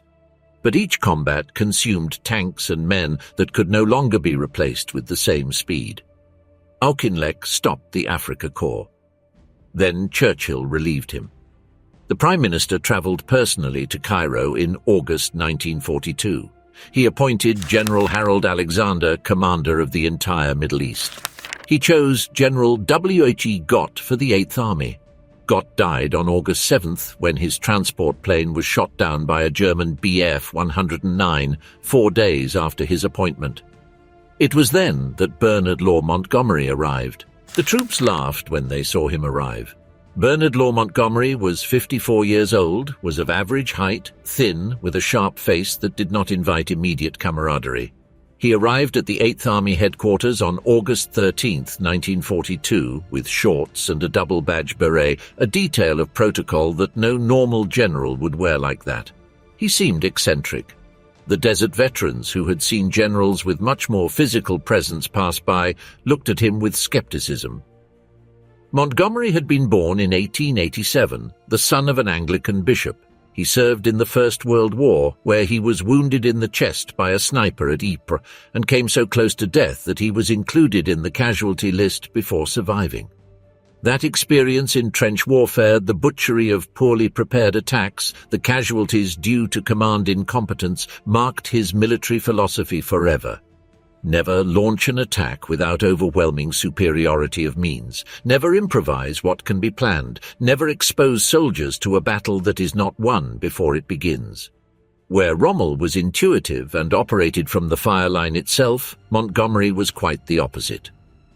but each combat consumed tanks and men that could no longer be replaced with the same speed. Auchinleck stopped the Afrika Korps. Then Churchill relieved him. The Prime Minister travelled personally to Cairo in August 1942. He appointed General Harold Alexander commander of the entire Middle East. He chose General W.H.E. Gott for the Eighth Army. Gott died on August 7th when his transport plane was shot down by a German Bf-109 4 days after his appointment. It was then that Bernard Montgomery arrived. The troops laughed when they saw him arrive. Bernard Montgomery was 54 years old, was of average height, thin, with a sharp face that did not invite immediate camaraderie. He arrived at the 8th Army headquarters on August 13, 1942, with shorts and a double-badge beret, a detail of protocol that no normal general would wear like that. He seemed eccentric. The desert veterans, who had seen generals with much more physical presence pass by, looked at him with skepticism. Montgomery had been born in 1887, the son of an Anglican bishop. He served in the First World War, where he was wounded in the chest by a sniper at Ypres and came so close to death that he was included in the casualty list before surviving. That experience in trench warfare, the butchery of poorly prepared attacks, the casualties due to command incompetence, marked his military philosophy forever. Never launch an attack without overwhelming superiority of means. Never improvise what can be planned. Never expose soldiers to a battle that is not won before it begins. Where Rommel was intuitive and operated from the fire line itself, Montgomery was quite the opposite.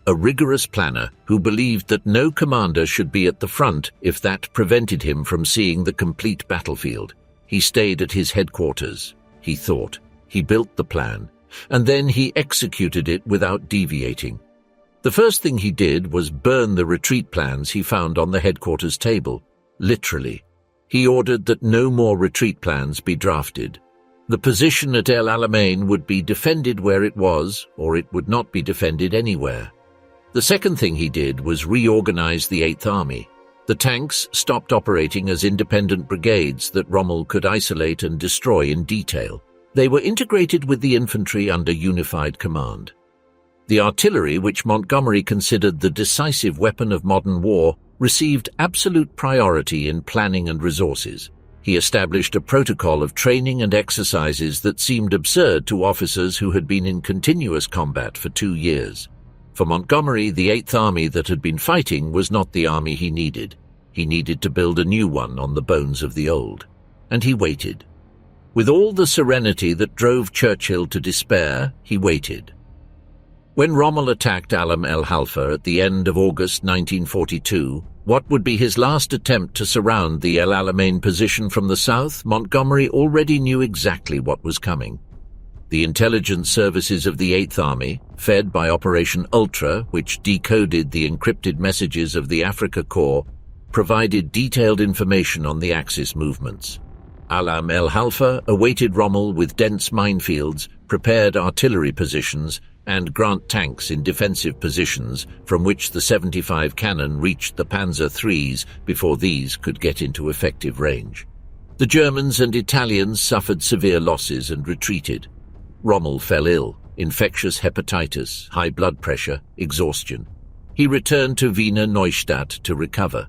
A rigorous planner who believed that no commander should be at the front if that prevented him from seeing the complete battlefield. He stayed at his headquarters. He thought. He built the plan. And then he executed it without deviating. The first thing he did was burn the retreat plans he found on the headquarters table. Literally. He ordered that no more retreat plans be drafted. The position at El Alamein would be defended where it was, or it would not be defended anywhere. The second thing he did was reorganize the 8th Army. The tanks stopped operating as independent brigades that Rommel could isolate and destroy in detail. They were integrated with the infantry under unified command. The artillery, which Montgomery considered the decisive weapon of modern war, received absolute priority in planning and resources. He established a protocol of training and exercises that seemed absurd to officers who had been in continuous combat for 2 years. For Montgomery, the 8th Army that had been fighting was not the army he needed. He needed to build a new one on the bones of the old. And he waited. With all the serenity that drove Churchill to despair, he waited. When Rommel attacked Alam el-Halfa at the end of August 1942, what would be his last attempt to surround the El Alamein position from the south, Montgomery already knew exactly what was coming. The intelligence services of the 8th Army, fed by Operation Ultra, which decoded the encrypted messages of the Afrika Korps, provided detailed information on the Axis movements. Alam el-Halfa awaited Rommel with dense minefields, prepared artillery positions, and Grant tanks in defensive positions from which the 75 cannon reached the Panzer IIIs before these could get into effective range. The Germans and Italians suffered severe losses and retreated. Rommel fell ill, infectious hepatitis, high blood pressure, exhaustion. He returned to Wiener Neustadt to recover.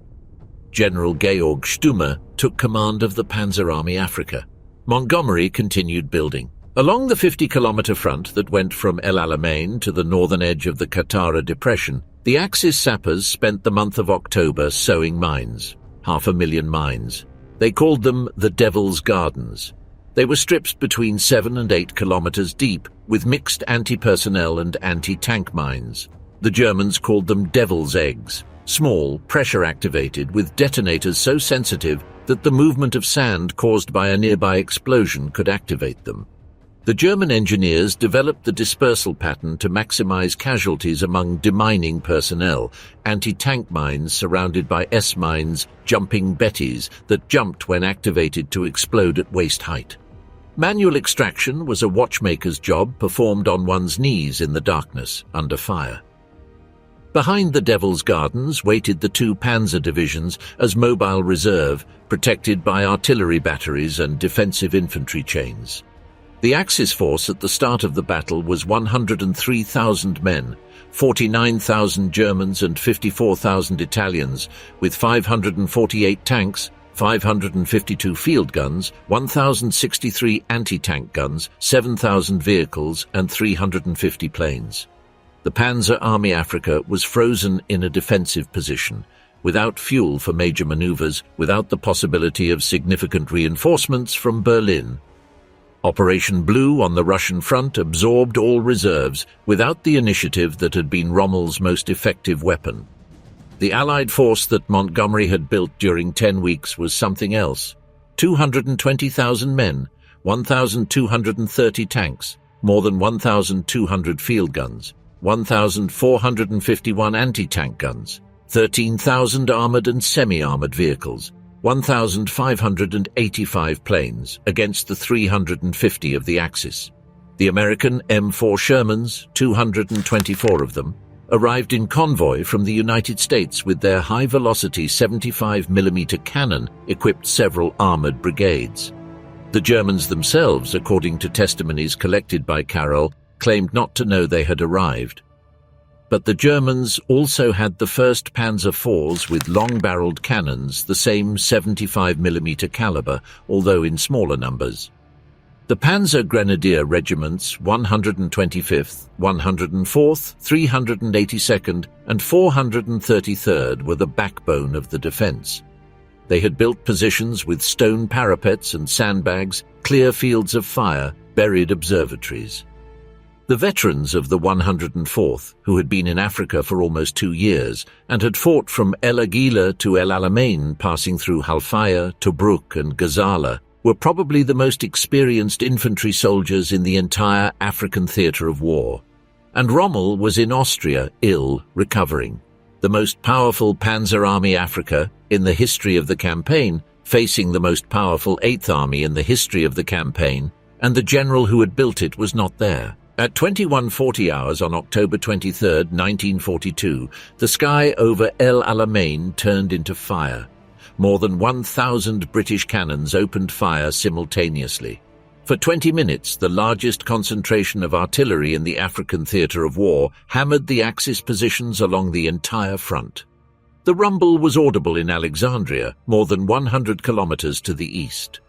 General Georg Stumme took command of the Panzer Army Africa. Montgomery continued building. Along the 50-kilometer front that went from El Alamein to the northern edge of the Qattara Depression, the Axis sappers spent the month of October sowing mines, 500,000 mines. They called them the Devil's Gardens. They were strips between 7 and 8 kilometers deep, with mixed anti-personnel and anti-tank mines. The Germans called them Devil's Eggs. Small, pressure-activated, with detonators so sensitive that the movement of sand caused by a nearby explosion could activate them. The German engineers developed the dispersal pattern to maximize casualties among demining personnel, anti-tank mines surrounded by S-mines, jumping Bettys that jumped when activated to explode at waist height. Manual extraction was a watchmaker's job performed on one's knees in the darkness, under fire. Behind the Devil's Gardens waited the 2 panzer divisions as mobile reserve, protected by artillery batteries and defensive infantry chains. The Axis force at the start of the battle was 103,000 men, 49,000 Germans and 54,000 Italians, with 548 tanks, 552 field guns, 1,063 anti-tank guns, 7,000 vehicles, and 350 planes. The Panzer Army Afrika was frozen in a defensive position, without fuel for major maneuvers, without the possibility of significant reinforcements from Berlin. Operation Blue on the Russian front absorbed all reserves, without the initiative that had been Rommel's most effective weapon. The Allied force that Montgomery had built during 10 weeks was something else. 220,000 men, 1,230 tanks, more than 1,200 field guns, 1,451 anti-tank guns, 13,000 armored and semi-armored vehicles, 1,585 planes against the 350 of the Axis. The American M4 Shermans, 224 of them, arrived in convoy from the United States with their high-velocity 75mm cannon equipped several armored brigades. The Germans themselves, according to testimonies collected by Carroll, claimed not to know they had arrived. But the Germans also had the first Panzer IVs with long-barreled cannons, the same 75mm caliber, although in smaller numbers. The Panzer Grenadier Regiments 125th, 104th, 382nd, and 433rd were the backbone of the defense. They had built positions with stone parapets and sandbags, clear fields of fire, buried observatories. The veterans of the 104th, who had been in Africa for almost 2 years and had fought from El Aguila to El Alamein, passing through Halfaya, Tobruk and Gazala, were probably the most experienced infantry soldiers in the entire African theatre of war. And Rommel was in Austria, ill, recovering. The most powerful Panzer Army Afrika in the history of the campaign, facing the most powerful Eighth Army in the history of the campaign, and the general who had built it was not there. At 21:40 hours on October 23, 1942, the sky over El Alamein turned into fire. More than 1,000 British cannons opened fire simultaneously. For 20 minutes, the largest concentration of artillery in the African theatre of war hammered the Axis positions along the entire front. The rumble was audible in Alexandria, more than 100 kilometers to the east.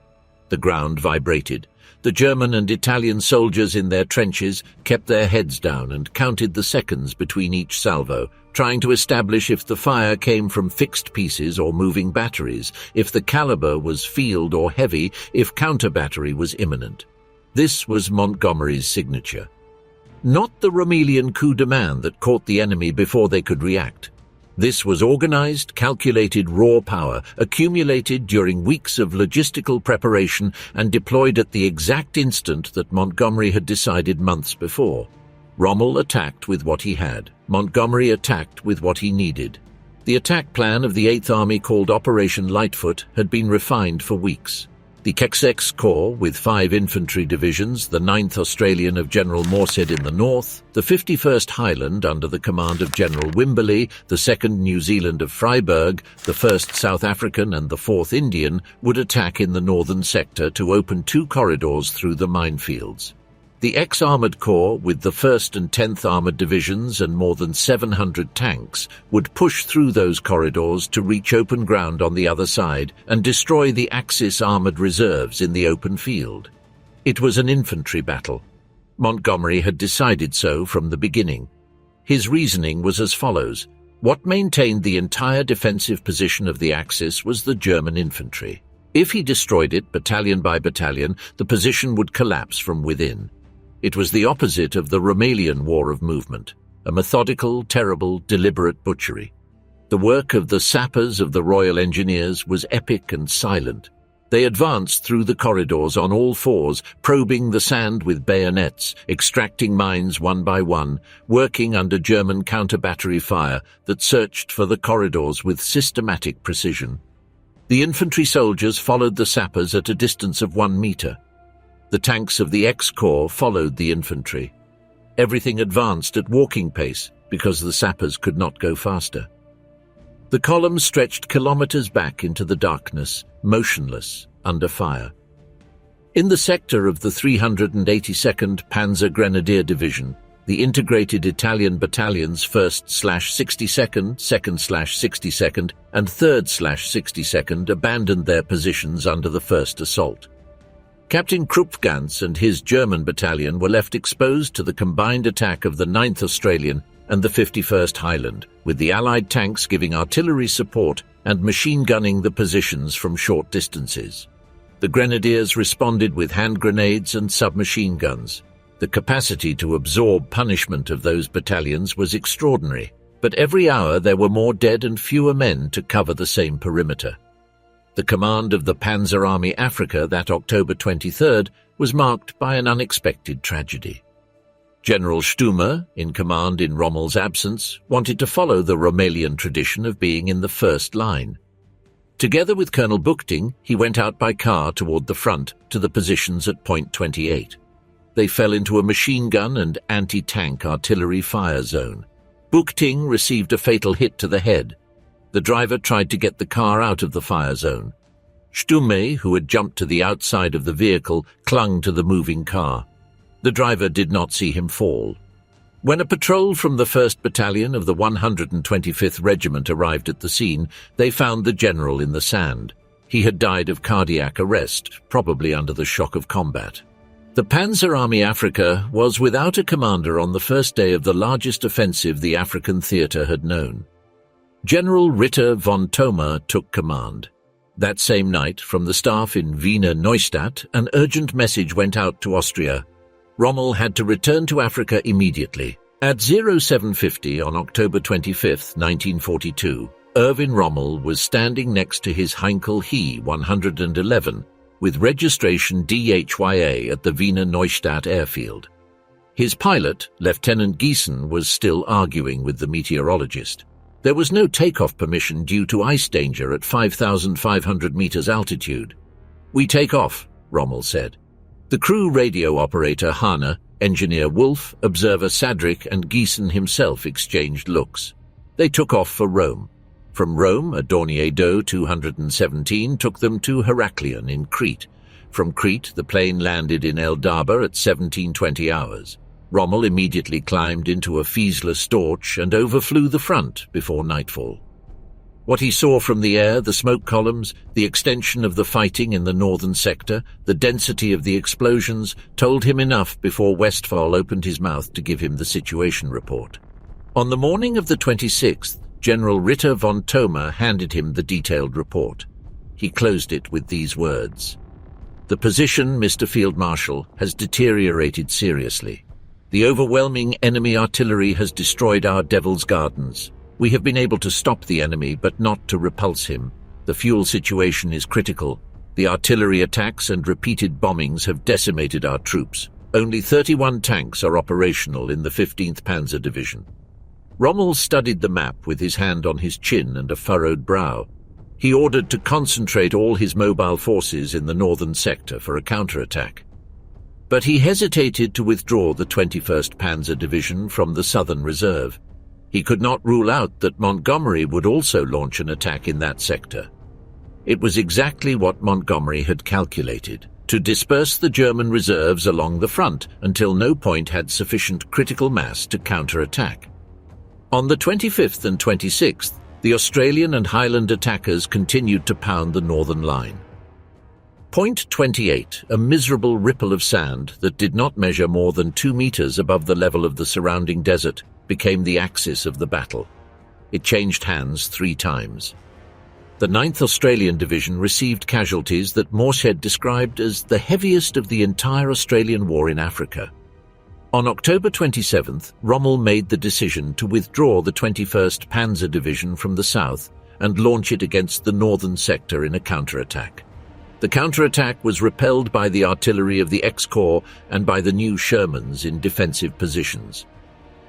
The ground vibrated. The German and Italian soldiers in their trenches kept their heads down and counted the seconds between each salvo, trying to establish if the fire came from fixed pieces or moving batteries, if the caliber was field or heavy, if counter-battery was imminent. This was Montgomery's signature. Not the Rommelian coup de main that caught the enemy before they could react. This was organized, calculated raw power, accumulated during weeks of logistical preparation and deployed at the exact instant that Montgomery had decided months before. Rommel attacked with what he had. Montgomery attacked with what he needed. The attack plan of the Eighth Army, called Operation Lightfoot, had been refined for weeks. The Alamein Corps, with 5 infantry divisions, the 9th Australian of General Morshead in the north, the 51st Highland under the command of General Wimberley, the 2nd New Zealand of Freiburg, the 1st South African and the 4th Indian, would attack in the northern sector to open 2 corridors through the minefields. The ex-Armoured Corps, with the 1st and 10th Armoured Divisions and more than 700 tanks, would push through those corridors to reach open ground on the other side and destroy the Axis armoured reserves in the open field. It was an infantry battle. Montgomery had decided so from the beginning. His reasoning was as follows. What maintained the entire defensive position of the Axis was the German infantry. If he destroyed it battalion by battalion, the position would collapse from within. It was the opposite of the Rommelian war of movement, a methodical, terrible, deliberate butchery. The work of the sappers of the Royal Engineers was epic and silent. They advanced through the corridors on all fours, probing the sand with bayonets, extracting mines one by one, working under German counter-battery fire that searched for the corridors with systematic precision. The infantry soldiers followed the sappers at a distance of 1 meter. The tanks of the X-Corps followed the infantry. Everything advanced at walking pace because the sappers could not go faster. The columns stretched kilometers back into the darkness, motionless, under fire. In the sector of the 382nd Panzer Grenadier Division, the integrated Italian battalions 1st/62nd, 2nd/62nd, and 3rd/62nd abandoned their positions under the first assault. Captain Krupfgans and his German battalion were left exposed to the combined attack of the 9th Australian and the 51st Highland, with the Allied tanks giving artillery support and machine gunning the positions from short distances. The Grenadiers responded with hand grenades and submachine guns. The capacity to absorb punishment of those battalions was extraordinary, but every hour there were more dead and fewer men to cover the same perimeter. The command of the Panzer Army Africa that October 23rd was marked by an unexpected tragedy. General Stumme, in command in Rommel's absence, wanted to follow the Rommelian tradition of being in the first line. Together with Colonel Buchting, he went out by car toward the front to the positions at Point 28. They fell into a machine gun and anti-tank artillery fire zone. Buchting received a fatal hit to the head. The driver tried to get the car out of the fire zone. Stumme, who had jumped to the outside of the vehicle, clung to the moving car. The driver did not see him fall. When a patrol from the 1st Battalion of the 125th Regiment arrived at the scene, they found the general in the sand. He had died of cardiac arrest, probably under the shock of combat. The Panzer Army Africa was without a commander on the first day of the largest offensive the African theatre had known. General Ritter von Thoma took command. That same night, from the staff in Wiener Neustadt, an urgent message went out to Austria. Rommel had to return to Africa immediately. At 0750 on October 25, 1942, Erwin Rommel was standing next to his Heinkel He 111 with registration DHYA at the Wiener Neustadt airfield. His pilot, Lieutenant Giessen, was still arguing with the meteorologist. There was no takeoff permission due to ice danger at 5,500 meters altitude. "We take off," Rommel said. The crew radio operator Hane, engineer Wolf, observer Sadrick, and Giessen himself exchanged looks. They took off for Rome. From Rome, a Dornier d'Eau 217 took them to Heraklion in Crete. From Crete, the plane landed in El Daba at 1720 hours. Rommel immediately climbed into a Fiesler Storch and overflew the front before nightfall. What he saw from the air, the smoke columns, the extension of the fighting in the northern sector, the density of the explosions, told him enough before Westphal opened his mouth to give him the situation report. On the morning of the 26th, General Ritter von Thoma handed him the detailed report. He closed it with these words: "The position, Mr. Field Marshal, has deteriorated seriously. The overwhelming enemy artillery has destroyed our Devil's Gardens. We have been able to stop the enemy, but not to repulse him. The fuel situation is critical. The artillery attacks and repeated bombings have decimated our troops. Only 31 tanks are operational in the 15th Panzer Division." Rommel studied the map with his hand on his chin and a furrowed brow. He ordered to concentrate all his mobile forces in the northern sector for a counterattack. But he hesitated to withdraw the 21st Panzer Division from the Southern Reserve. He could not rule out that Montgomery would also launch an attack in that sector. It was exactly what Montgomery had calculated, to disperse the German reserves along the front until no point had sufficient critical mass to counterattack. On the 25th and 26th, the Australian and Highland attackers continued to pound the northern line. Point 28, a miserable ripple of sand that did not measure more than 2 meters above the level of the surrounding desert, became the axis of the battle. It changed hands 3 times. The 9th Australian Division received casualties that Morshead described as the heaviest of the entire Australian war in Africa. On October 27th, Rommel made the decision to withdraw the 21st Panzer Division from the south and launch it against the northern sector in a counterattack. The counterattack was repelled by the artillery of the X-Corps and by the new Shermans in defensive positions.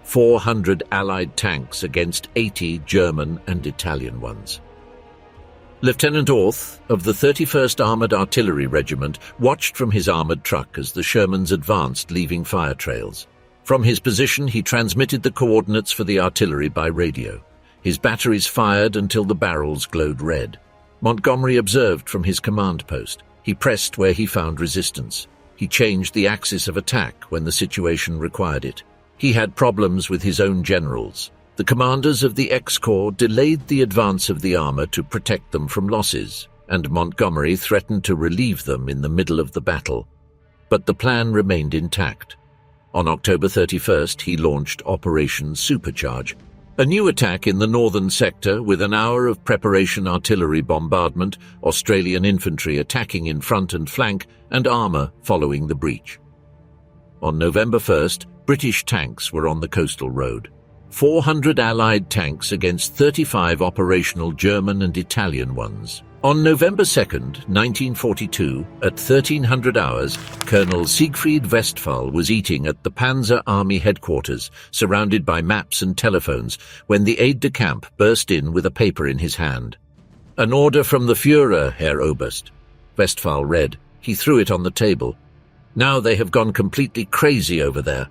400 Allied tanks against 80 German and Italian ones. Lieutenant Orth, of the 31st Armoured Artillery Regiment, watched from his armoured truck as the Shermans advanced, leaving fire trails. From his position, he transmitted the coordinates for the artillery by radio. His batteries fired until the barrels glowed red. Montgomery observed from his command post. He pressed where he found resistance. He changed the axis of attack when the situation required it. He had problems with his own generals. The commanders of the X-Corps delayed the advance of the armor to protect them from losses, and Montgomery threatened to relieve them in the middle of the battle. But the plan remained intact. On October 31st, he launched Operation Supercharge, a new attack in the northern sector with an hour of preparation artillery bombardment, Australian infantry attacking in front and flank, and armor following the breach. On November 1st, British tanks were on the coastal road. 400 Allied tanks against 35 operational German and Italian ones. On November 2nd, 1942, at 1300 hours, Colonel Siegfried Westphal was eating at the Panzer Army headquarters, surrounded by maps and telephones, when the aide-de-camp burst in with a paper in his hand. "An order from the Führer, Herr Oberst." Westphal read. He threw it on the table. "Now they have gone completely crazy over there."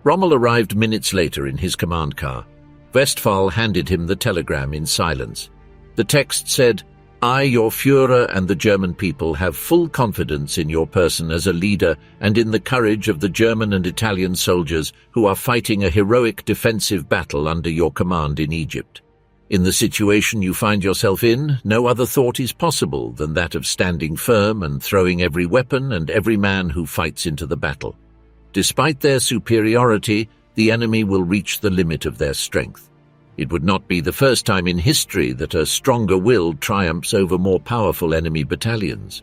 Rommel arrived minutes later in his command car. Westphal handed him the telegram in silence. The text said, "I, your Führer, and the German people have full confidence in your person as a leader and in the courage of the German and Italian soldiers who are fighting a heroic defensive battle under your command in Egypt. In the situation you find yourself in, no other thought is possible than that of standing firm and throwing every weapon and every man who fights into the battle. Despite their superiority, the enemy will reach the limit of their strength. It would not be the first time in history that a stronger will triumphs over more powerful enemy battalions.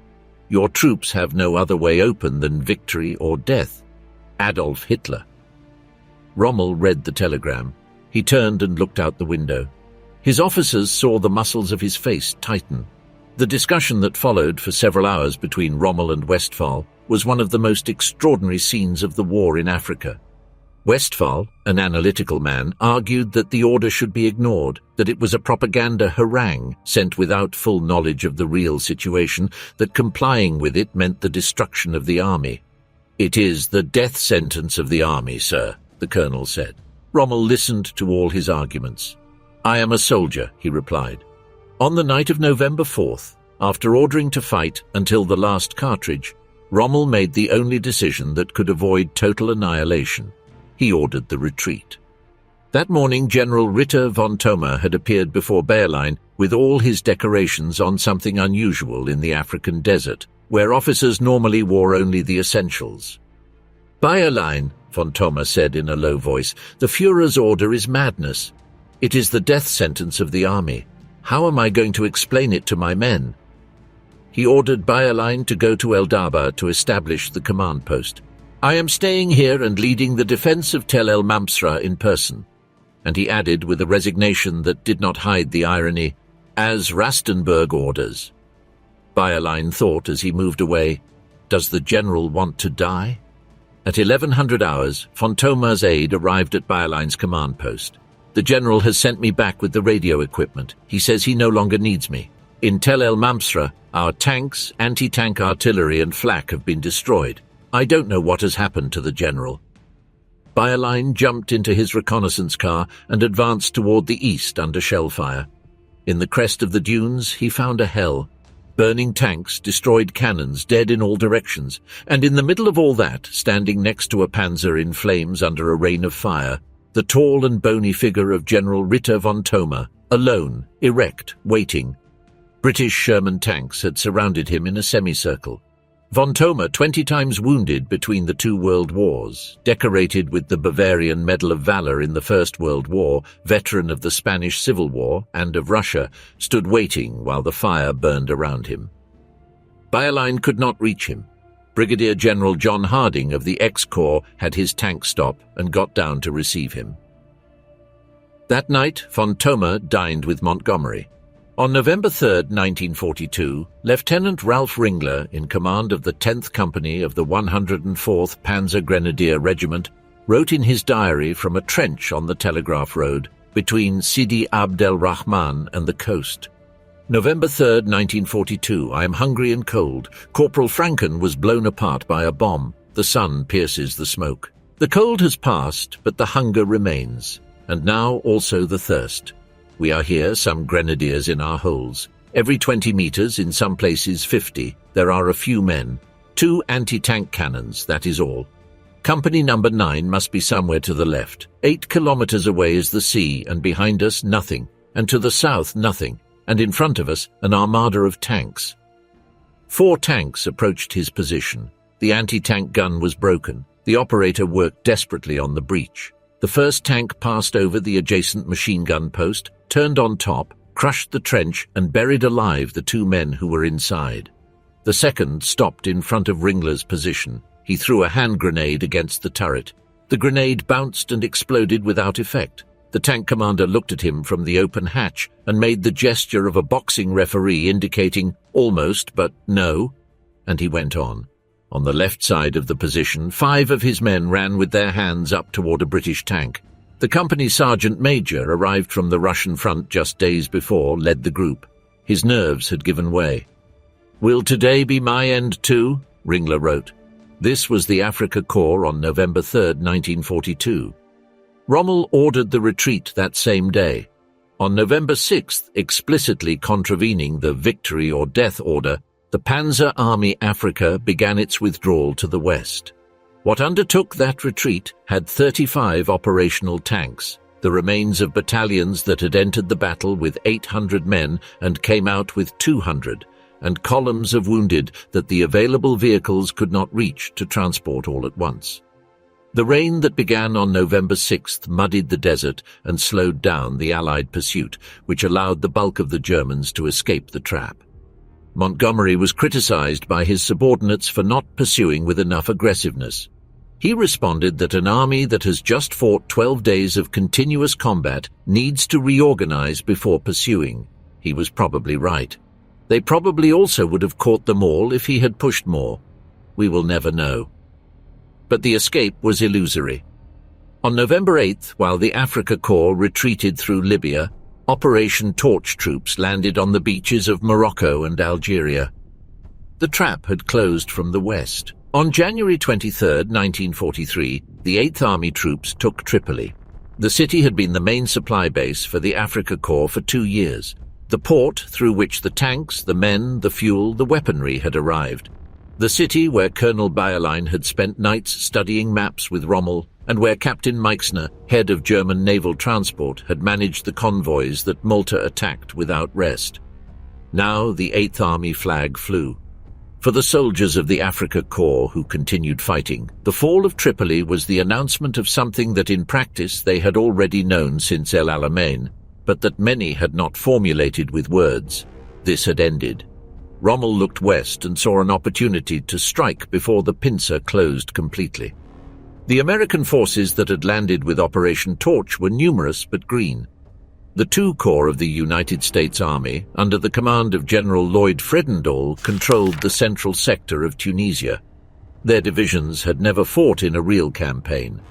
Your troops have no other way open than victory or death. Adolf Hitler." Rommel read the telegram. He turned and looked out the window. His officers saw the muscles of his face tighten. The discussion that followed for several hours between Rommel and Westphal was one of the most extraordinary scenes of the war in Africa. Westphal, an analytical man, argued that the order should be ignored, that it was a propaganda harangue sent without full knowledge of the real situation, that complying with it meant the destruction of the army. "It is the death sentence of the army, sir," the colonel said. Rommel listened to all his arguments. "I am a soldier," he replied. On the night of November 4th, after ordering to fight until the last cartridge, Rommel made the only decision that could avoid total annihilation. He ordered the retreat. That morning, General Ritter von Thoma had appeared before Alamein with all his decorations on something unusual in the African desert, where officers normally wore only the essentials. "By Alamein," von Thoma said in a low voice, "the Führer's order is madness. It is the death sentence of the army. How am I going to explain it to my men?" He ordered Alamein to go to Eldaba to establish the command post. "I am staying here and leading the defense of Tel el Mamsra in person." And he added with a resignation that did not hide the irony, "as Rastenburg orders." Alamein thought as he moved away, "Does the general want to die?" At 1100 hours, von Thoma's aide arrived at Alamein's command post. "The general has sent me back with the radio equipment. He says he no longer needs me. In Tel el Mamsra, our tanks, anti-tank artillery and flak have been destroyed. I don't know what has happened to the general." Alamein jumped into his reconnaissance car and advanced toward the east under shell fire. In the crest of the dunes, he found a hell. Burning tanks, destroyed cannons, dead in all directions, and in the middle of all that, standing next to a panzer in flames under a rain of fire, the tall and bony figure of General Ritter von Thoma, alone, erect, waiting. British Sherman tanks had surrounded him in a semicircle. Von Thoma, 20 times wounded between the two world wars, decorated with the Bavarian Medal of Valor in the First World War, veteran of the Spanish Civil War and of Russia, stood waiting while the fire burned around him. Alamein could not reach him. Brigadier General John Harding of the X-Corps had his tank stop and got down to receive him. That night, von Thoma dined with Montgomery. On November 3, 1942, Lieutenant Ralph Ringler, in command of the 10th Company of the 104th Panzer Grenadier Regiment, wrote in his diary from a trench on the Telegraph Road between Sidi Abd el-Rahman and the coast. November 3, 1942, I am hungry and cold. Corporal Franken was blown apart by a bomb. The sun pierces the smoke. The cold has passed, but the hunger remains, and now also the thirst. We are here, some grenadiers in our holes. Every 20 meters, in some places 50, there are a few men. 2 anti-tank cannons, that is all. Company number 9 must be somewhere to the left. 8 kilometers away is the sea, and behind us nothing, and to the south nothing, and in front of us an armada of tanks. 4 tanks approached his position. The anti-tank gun was broken. The operator worked desperately on the breach. The first tank passed over the adjacent machine gun post, turned on top, crushed the trench, and buried alive the 2 men who were inside. The second stopped in front of Ringler's position. He threw a hand grenade against the turret. The grenade bounced and exploded without effect. The tank commander looked at him from the open hatch and made the gesture of a boxing referee indicating almost but no, and he went on. On the left side of the position, 5 of his men ran with their hands up toward a British tank. The company sergeant major, arrived from the Russian front just days before, led the group. His nerves had given way. "Will today be my end too?" Ringler wrote. This was the Afrika Korps on November 3, 1942. Rommel ordered the retreat that same day. On November 6, explicitly contravening the victory or death order, the Panzer Army Africa began its withdrawal to the west. What undertook that retreat had 35 operational tanks, the remains of battalions that had entered the battle with 800 men and came out with 200, and columns of wounded that the available vehicles could not reach to transport all at once. The rain that began on November 6th muddied the desert and slowed down the Allied pursuit, which allowed the bulk of the Germans to escape the trap. Montgomery was criticized by his subordinates for not pursuing with enough aggressiveness. He responded that an army that has just fought 12 days of continuous combat needs to reorganize before pursuing. He was probably right. They probably also would have caught them all if he had pushed more. We will never know. But the escape was illusory. On November 8th, while the Afrika Korps retreated through Libya, Operation Torch troops landed on the beaches of Morocco and Algeria. The trap had closed from the west. On January 23, 1943, the 8th Army troops took Tripoli. The city had been the main supply base for the Afrika Korps for 2 years, the port through which the tanks, the men, the fuel, the weaponry had arrived. The city where Colonel Alamein had spent nights studying maps with Rommel, and where Captain Meixner, head of German naval transport, had managed the convoys that Malta attacked without rest. Now the 8th Army flag flew. For the soldiers of the Afrika Korps who continued fighting, the fall of Tripoli was the announcement of something that in practice they had already known since El Alamein, but that many had not formulated with words. This had ended. Rommel looked west and saw an opportunity to strike before the pincer closed completely. The American forces that had landed with Operation Torch were numerous but green. The 2 Corps of the United States Army, under the command of General Lloyd Fredendall, controlled the central sector of Tunisia. Their divisions had never fought in a real campaign.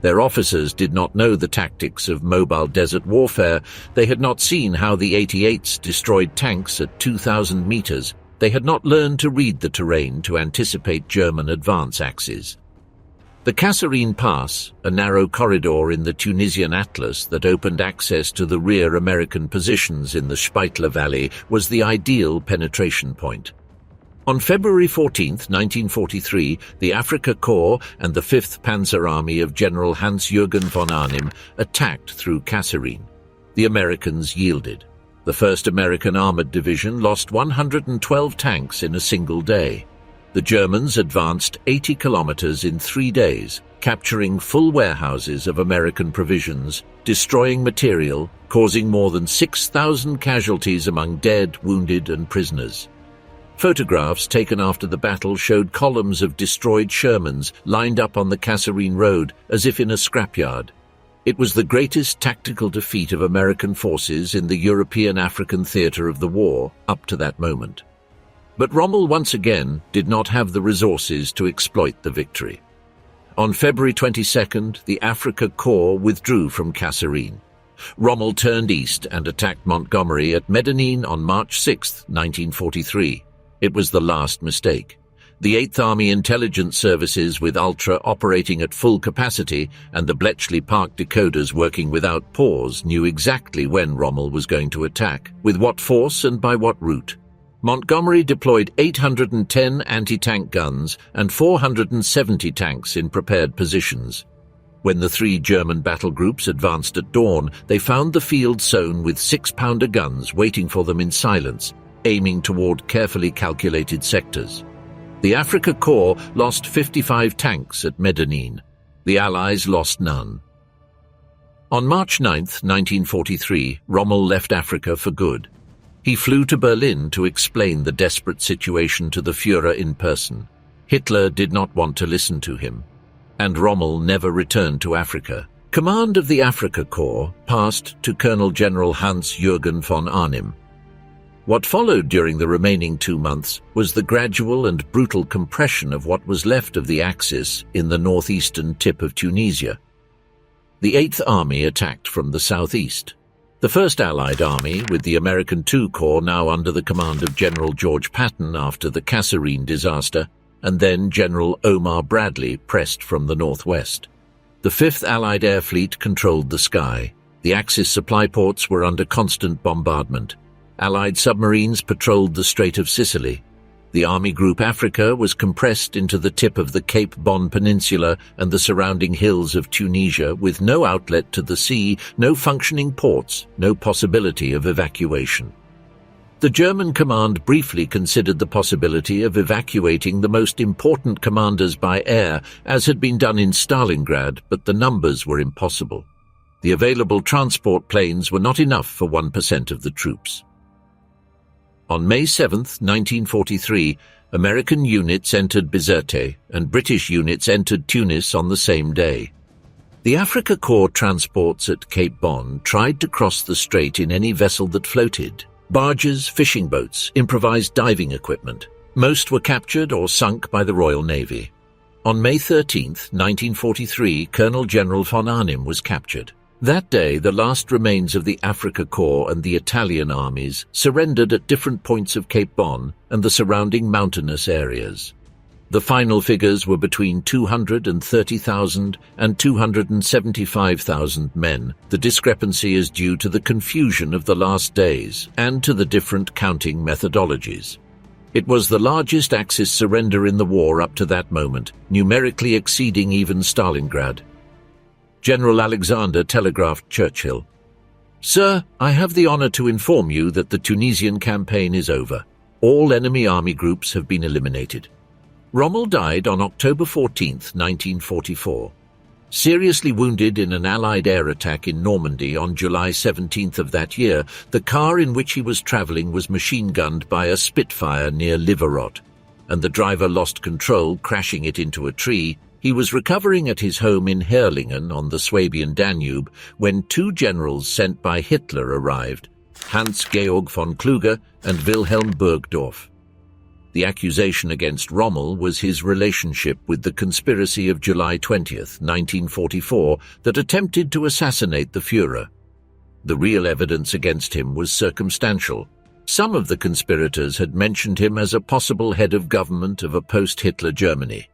Their officers did not know the tactics of mobile desert warfare. They had not seen how the 88s destroyed tanks at 2,000 meters. They had not learned to read the terrain to anticipate German advance axes. The Kasserine Pass, a narrow corridor in the Tunisian Atlas that opened access to the rear American positions in the Spitler Valley, was the ideal penetration point. On February 14, 1943, the Afrika Korps and the 5th Panzer Army of General Hans-Jürgen von Arnim attacked through Kasserine. The Americans yielded. The 1st American Armored Division lost 112 tanks in a single day. The Germans advanced 80 kilometers in 3 days, capturing full warehouses of American provisions, destroying material, causing more than 6,000 casualties among dead, wounded, and prisoners. Photographs taken after the battle showed columns of destroyed Shermans lined up on the Kasserine Road as if in a scrapyard. It was the greatest tactical defeat of American forces in the European-African theater of the war up to that moment. But Rommel once again did not have the resources to exploit the victory. On February 22nd, the Afrika Korps withdrew from Kasserine. Rommel turned east and attacked Montgomery at Medellin on March 6, 1943. It was the last mistake. The 8th Army Intelligence Services with Ultra operating at full capacity and the Bletchley Park decoders working without pause knew exactly when Rommel was going to attack, with what force and by what route. Montgomery deployed 810 anti-tank guns and 470 tanks in prepared positions. When the three German battle groups advanced at dawn, they found the field sown with 6-pounder guns waiting for them in silence, aiming toward carefully calculated sectors. The Afrika Korps lost 55 tanks at Medellin. The Allies lost none. On March 9, 1943, Rommel left Africa for good. He flew to Berlin to explain the desperate situation to the Führer in person. Hitler did not want to listen to him, and Rommel never returned to Africa. Command of the Afrika Korps passed to Colonel General Hans-Jürgen von Arnim. What followed during the remaining 2 months was the gradual and brutal compression of what was left of the Axis in the northeastern tip of Tunisia. The 8th Army attacked from the southeast. The 1st Allied Army, with the American II Corps now under the command of General George Patton after the Kasserine disaster, and then General Omar Bradley pressed from the northwest. The 5th Allied Air Fleet controlled the sky. The Axis supply ports were under constant bombardment. Allied submarines patrolled the Strait of Sicily. The Army Group Africa was compressed into the tip of the Cape Bon Peninsula and the surrounding hills of Tunisia, with no outlet to the sea, no functioning ports, no possibility of evacuation. The German command briefly considered the possibility of evacuating the most important commanders by air, as had been done in Stalingrad, but the numbers were impossible. The available transport planes were not enough for 1% of the troops. On May 7, 1943, American units entered Bizerte and British units entered Tunis on the same day. The Afrika Korps transports at Cape Bon tried to cross the strait in any vessel that floated. Barges, fishing boats, improvised diving equipment. Most were captured or sunk by the Royal Navy. On May 13, 1943, Colonel General von Arnim was captured. That day, the last remains of the Afrika Korps and the Italian armies surrendered at different points of Cape Bon and the surrounding mountainous areas. The final figures were between 230,000 and 275,000 men. The discrepancy is due to the confusion of the last days and to the different counting methodologies. It was the largest Axis surrender in the war up to that moment, numerically exceeding even Stalingrad. General Alexander telegraphed Churchill, "Sir, I have the honor to inform you that the Tunisian campaign is over. All enemy army groups have been eliminated." Rommel died on October 14, 1944. Seriously wounded in an Allied air attack in Normandy on July 17 of that year, the car in which he was traveling was machine-gunned by a Spitfire near Liverot, and the driver lost control, crashing it into a tree. He was recovering at his home in Herrlingen on the Swabian Danube when 2 generals sent by Hitler arrived, Hans-Georg von Kluge and Wilhelm Burgdorf. The accusation against Rommel was his relationship with the conspiracy of July 20, 1944, that attempted to assassinate the Führer. The real evidence against him was circumstantial. Some of the conspirators had mentioned him as a possible head of government of a post-Hitler Germany.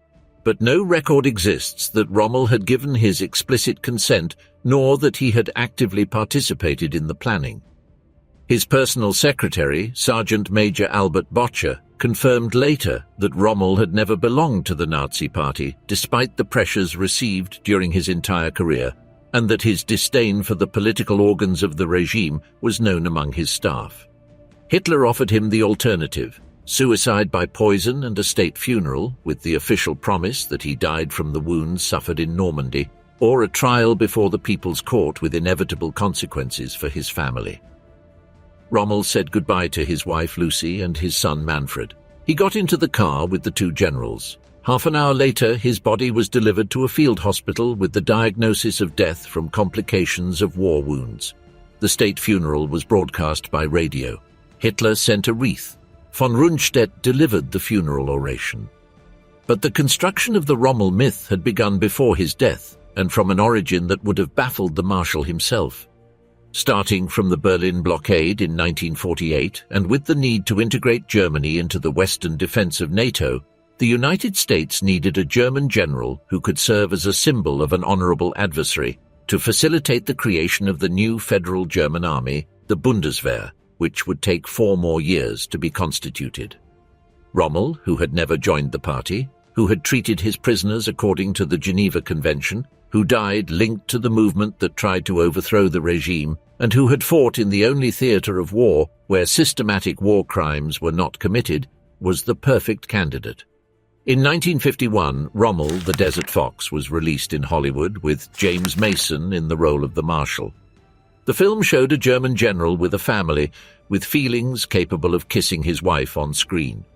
But no record exists that Rommel had given his explicit consent, nor that he had actively participated in the planning. His personal secretary, Sergeant Major Albert Bottcher, confirmed later that Rommel had never belonged to the Nazi Party, despite the pressures received during his entire career, and that his disdain for the political organs of the regime was known among his staff. Hitler offered him the alternative: suicide by poison and a state funeral, with the official promise that he died from the wounds suffered in Normandy, or a trial before the People's Court with inevitable consequences for his family. Rommel said goodbye to his wife Lucy and his son Manfred. He got into the car with the 2 generals. Half an hour later, his body was delivered to a field hospital with the diagnosis of death from complications of war wounds. The state funeral was broadcast by radio. Hitler sent a wreath. Von Rundstedt delivered the funeral oration. But the construction of the Rommel myth had begun before his death, and from an origin that would have baffled the Marshal himself. Starting from the Berlin blockade in 1948, and with the need to integrate Germany into the Western defense of NATO, the United States needed a German general who could serve as a symbol of an honorable adversary to facilitate the creation of the new federal German army, the Bundeswehr. which would take 4 more years to be constituted. Rommel, who had never joined the party, who had treated his prisoners according to the Geneva Convention, who died linked to the movement that tried to overthrow the regime, and who had fought in the only theatre of war where systematic war crimes were not committed, was the perfect candidate. In 1951, Rommel, the Desert Fox, was released in Hollywood with James Mason in the role of the Marshal. The film showed a German general with a family, with feelings capable of kissing his wife on screen.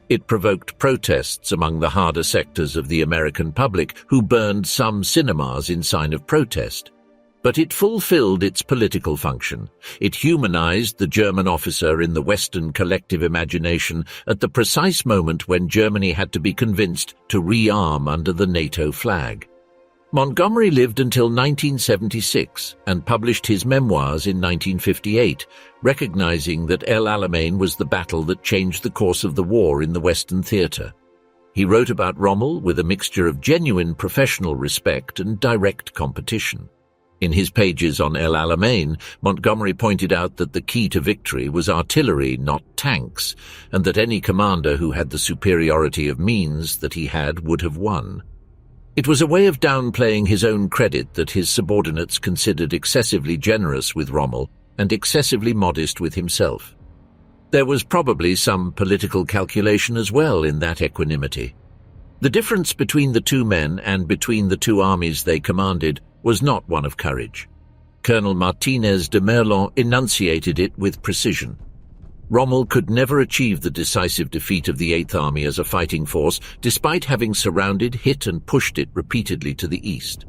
It provoked protests among the harder sectors of the American public, who burned some cinemas in sign of protest. But it fulfilled its political function. It humanized the German officer in the Western collective imagination at the precise moment when Germany had to be convinced to rearm under the NATO flag. Montgomery lived until 1976 and published his memoirs in 1958, recognizing that El Alamein was the battle that changed the course of the war in the Western theater. He wrote about Rommel with a mixture of genuine professional respect and direct competition. In his pages on El Alamein, Montgomery pointed out that the key to victory was artillery, not tanks, and that any commander who had the superiority of means that he had would have won. It was a way of downplaying his own credit that his subordinates considered excessively generous with Rommel and excessively modest with himself. There was probably some political calculation as well in that equanimity. The difference between the two men and between the two armies they commanded was not one of courage. Colonel Martinez de Merlon enunciated it with precision. Rommel could never achieve the decisive defeat of the Eighth Army as a fighting force, despite having surrounded, hit and pushed it repeatedly to the east.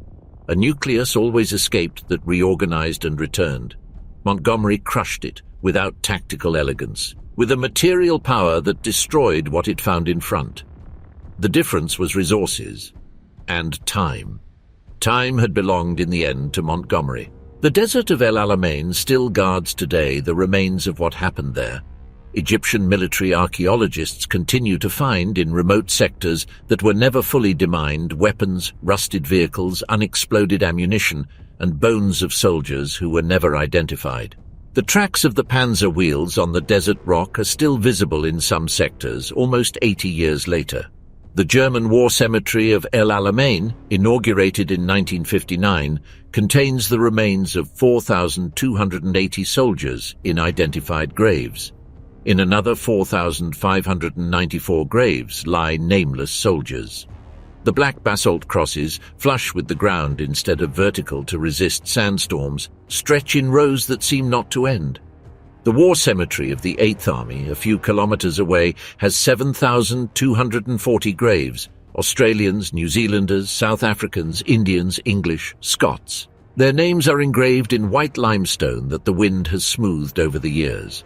A nucleus always escaped that reorganized and returned. Montgomery crushed it without tactical elegance, with a material power that destroyed what it found in front. The difference was resources and time. Time had belonged in the end to Montgomery. The desert of El Alamein still guards today the remains of what happened there. Egyptian military archaeologists continue to find in remote sectors that were never fully demined weapons, rusted vehicles, unexploded ammunition, and bones of soldiers who were never identified. The tracks of the panzer wheels on the desert rock are still visible in some sectors almost 80 years later. The German war cemetery of El Alamein, inaugurated in 1959, contains the remains of 4,280 soldiers in identified graves. In another 4,594 graves lie nameless soldiers. The black basalt crosses, flush with the ground instead of vertical to resist sandstorms, stretch in rows that seem not to end. The war cemetery of the Eighth Army, a few kilometers away, has 7,240 graves, Australians, New Zealanders, South Africans, Indians, English, Scots. Their names are engraved in white limestone that the wind has smoothed over the years.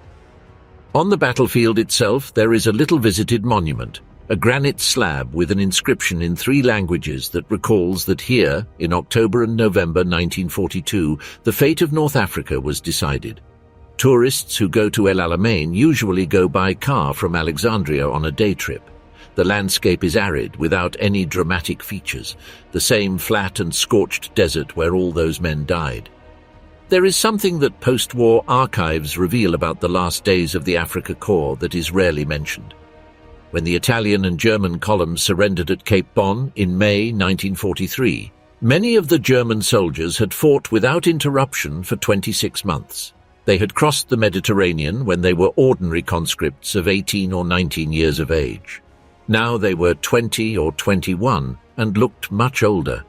On the battlefield itself, there is a little visited monument, a granite slab with an inscription in 3 languages that recalls that here, in October and November 1942, the fate of North Africa was decided. Tourists who go to El Alamein usually go by car from Alexandria on a day trip. The landscape is arid, without any dramatic features, the same flat and scorched desert where all those men died. There is something that post-war archives reveal about the last days of the Afrika Korps that is rarely mentioned. When the Italian and German columns surrendered at Cape Bon in May 1943, many of the German soldiers had fought without interruption for 26 months. They had crossed the Mediterranean when they were ordinary conscripts of 18 or 19 years of age. Now they were 20 or 21 and looked much older.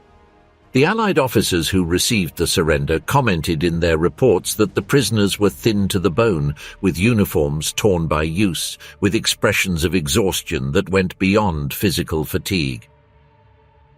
The Allied officers who received the surrender commented in their reports that the prisoners were thin to the bone, with uniforms torn by use, with expressions of exhaustion that went beyond physical fatigue.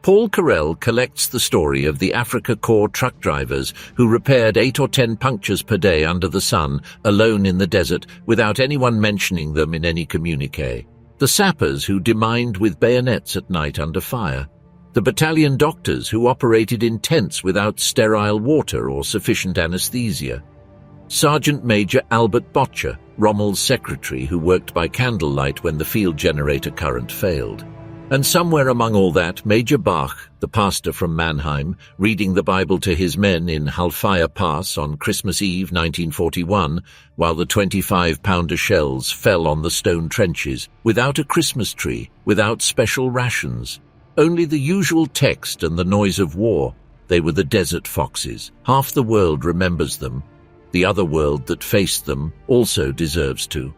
Paul Carell collects the story of the Afrika Korps truck drivers who repaired 8 or 10 punctures per day under the sun, alone in the desert, without anyone mentioning them in any communique. The sappers who demined with bayonets at night under fire. The battalion doctors who operated in tents without sterile water or sufficient anesthesia. Sergeant Major Albert Botcher, Rommel's secretary who worked by candlelight when the field generator current failed. And somewhere among all that, Major Bach, the pastor from Mannheim, reading the Bible to his men in Halfaya Pass on Christmas Eve 1941, while the 25-pounder shells fell on the stone trenches, without a Christmas tree, without special rations. Only the usual text and the noise of war. They were the desert foxes. Half the world remembers them. The other world that faced them also deserves to.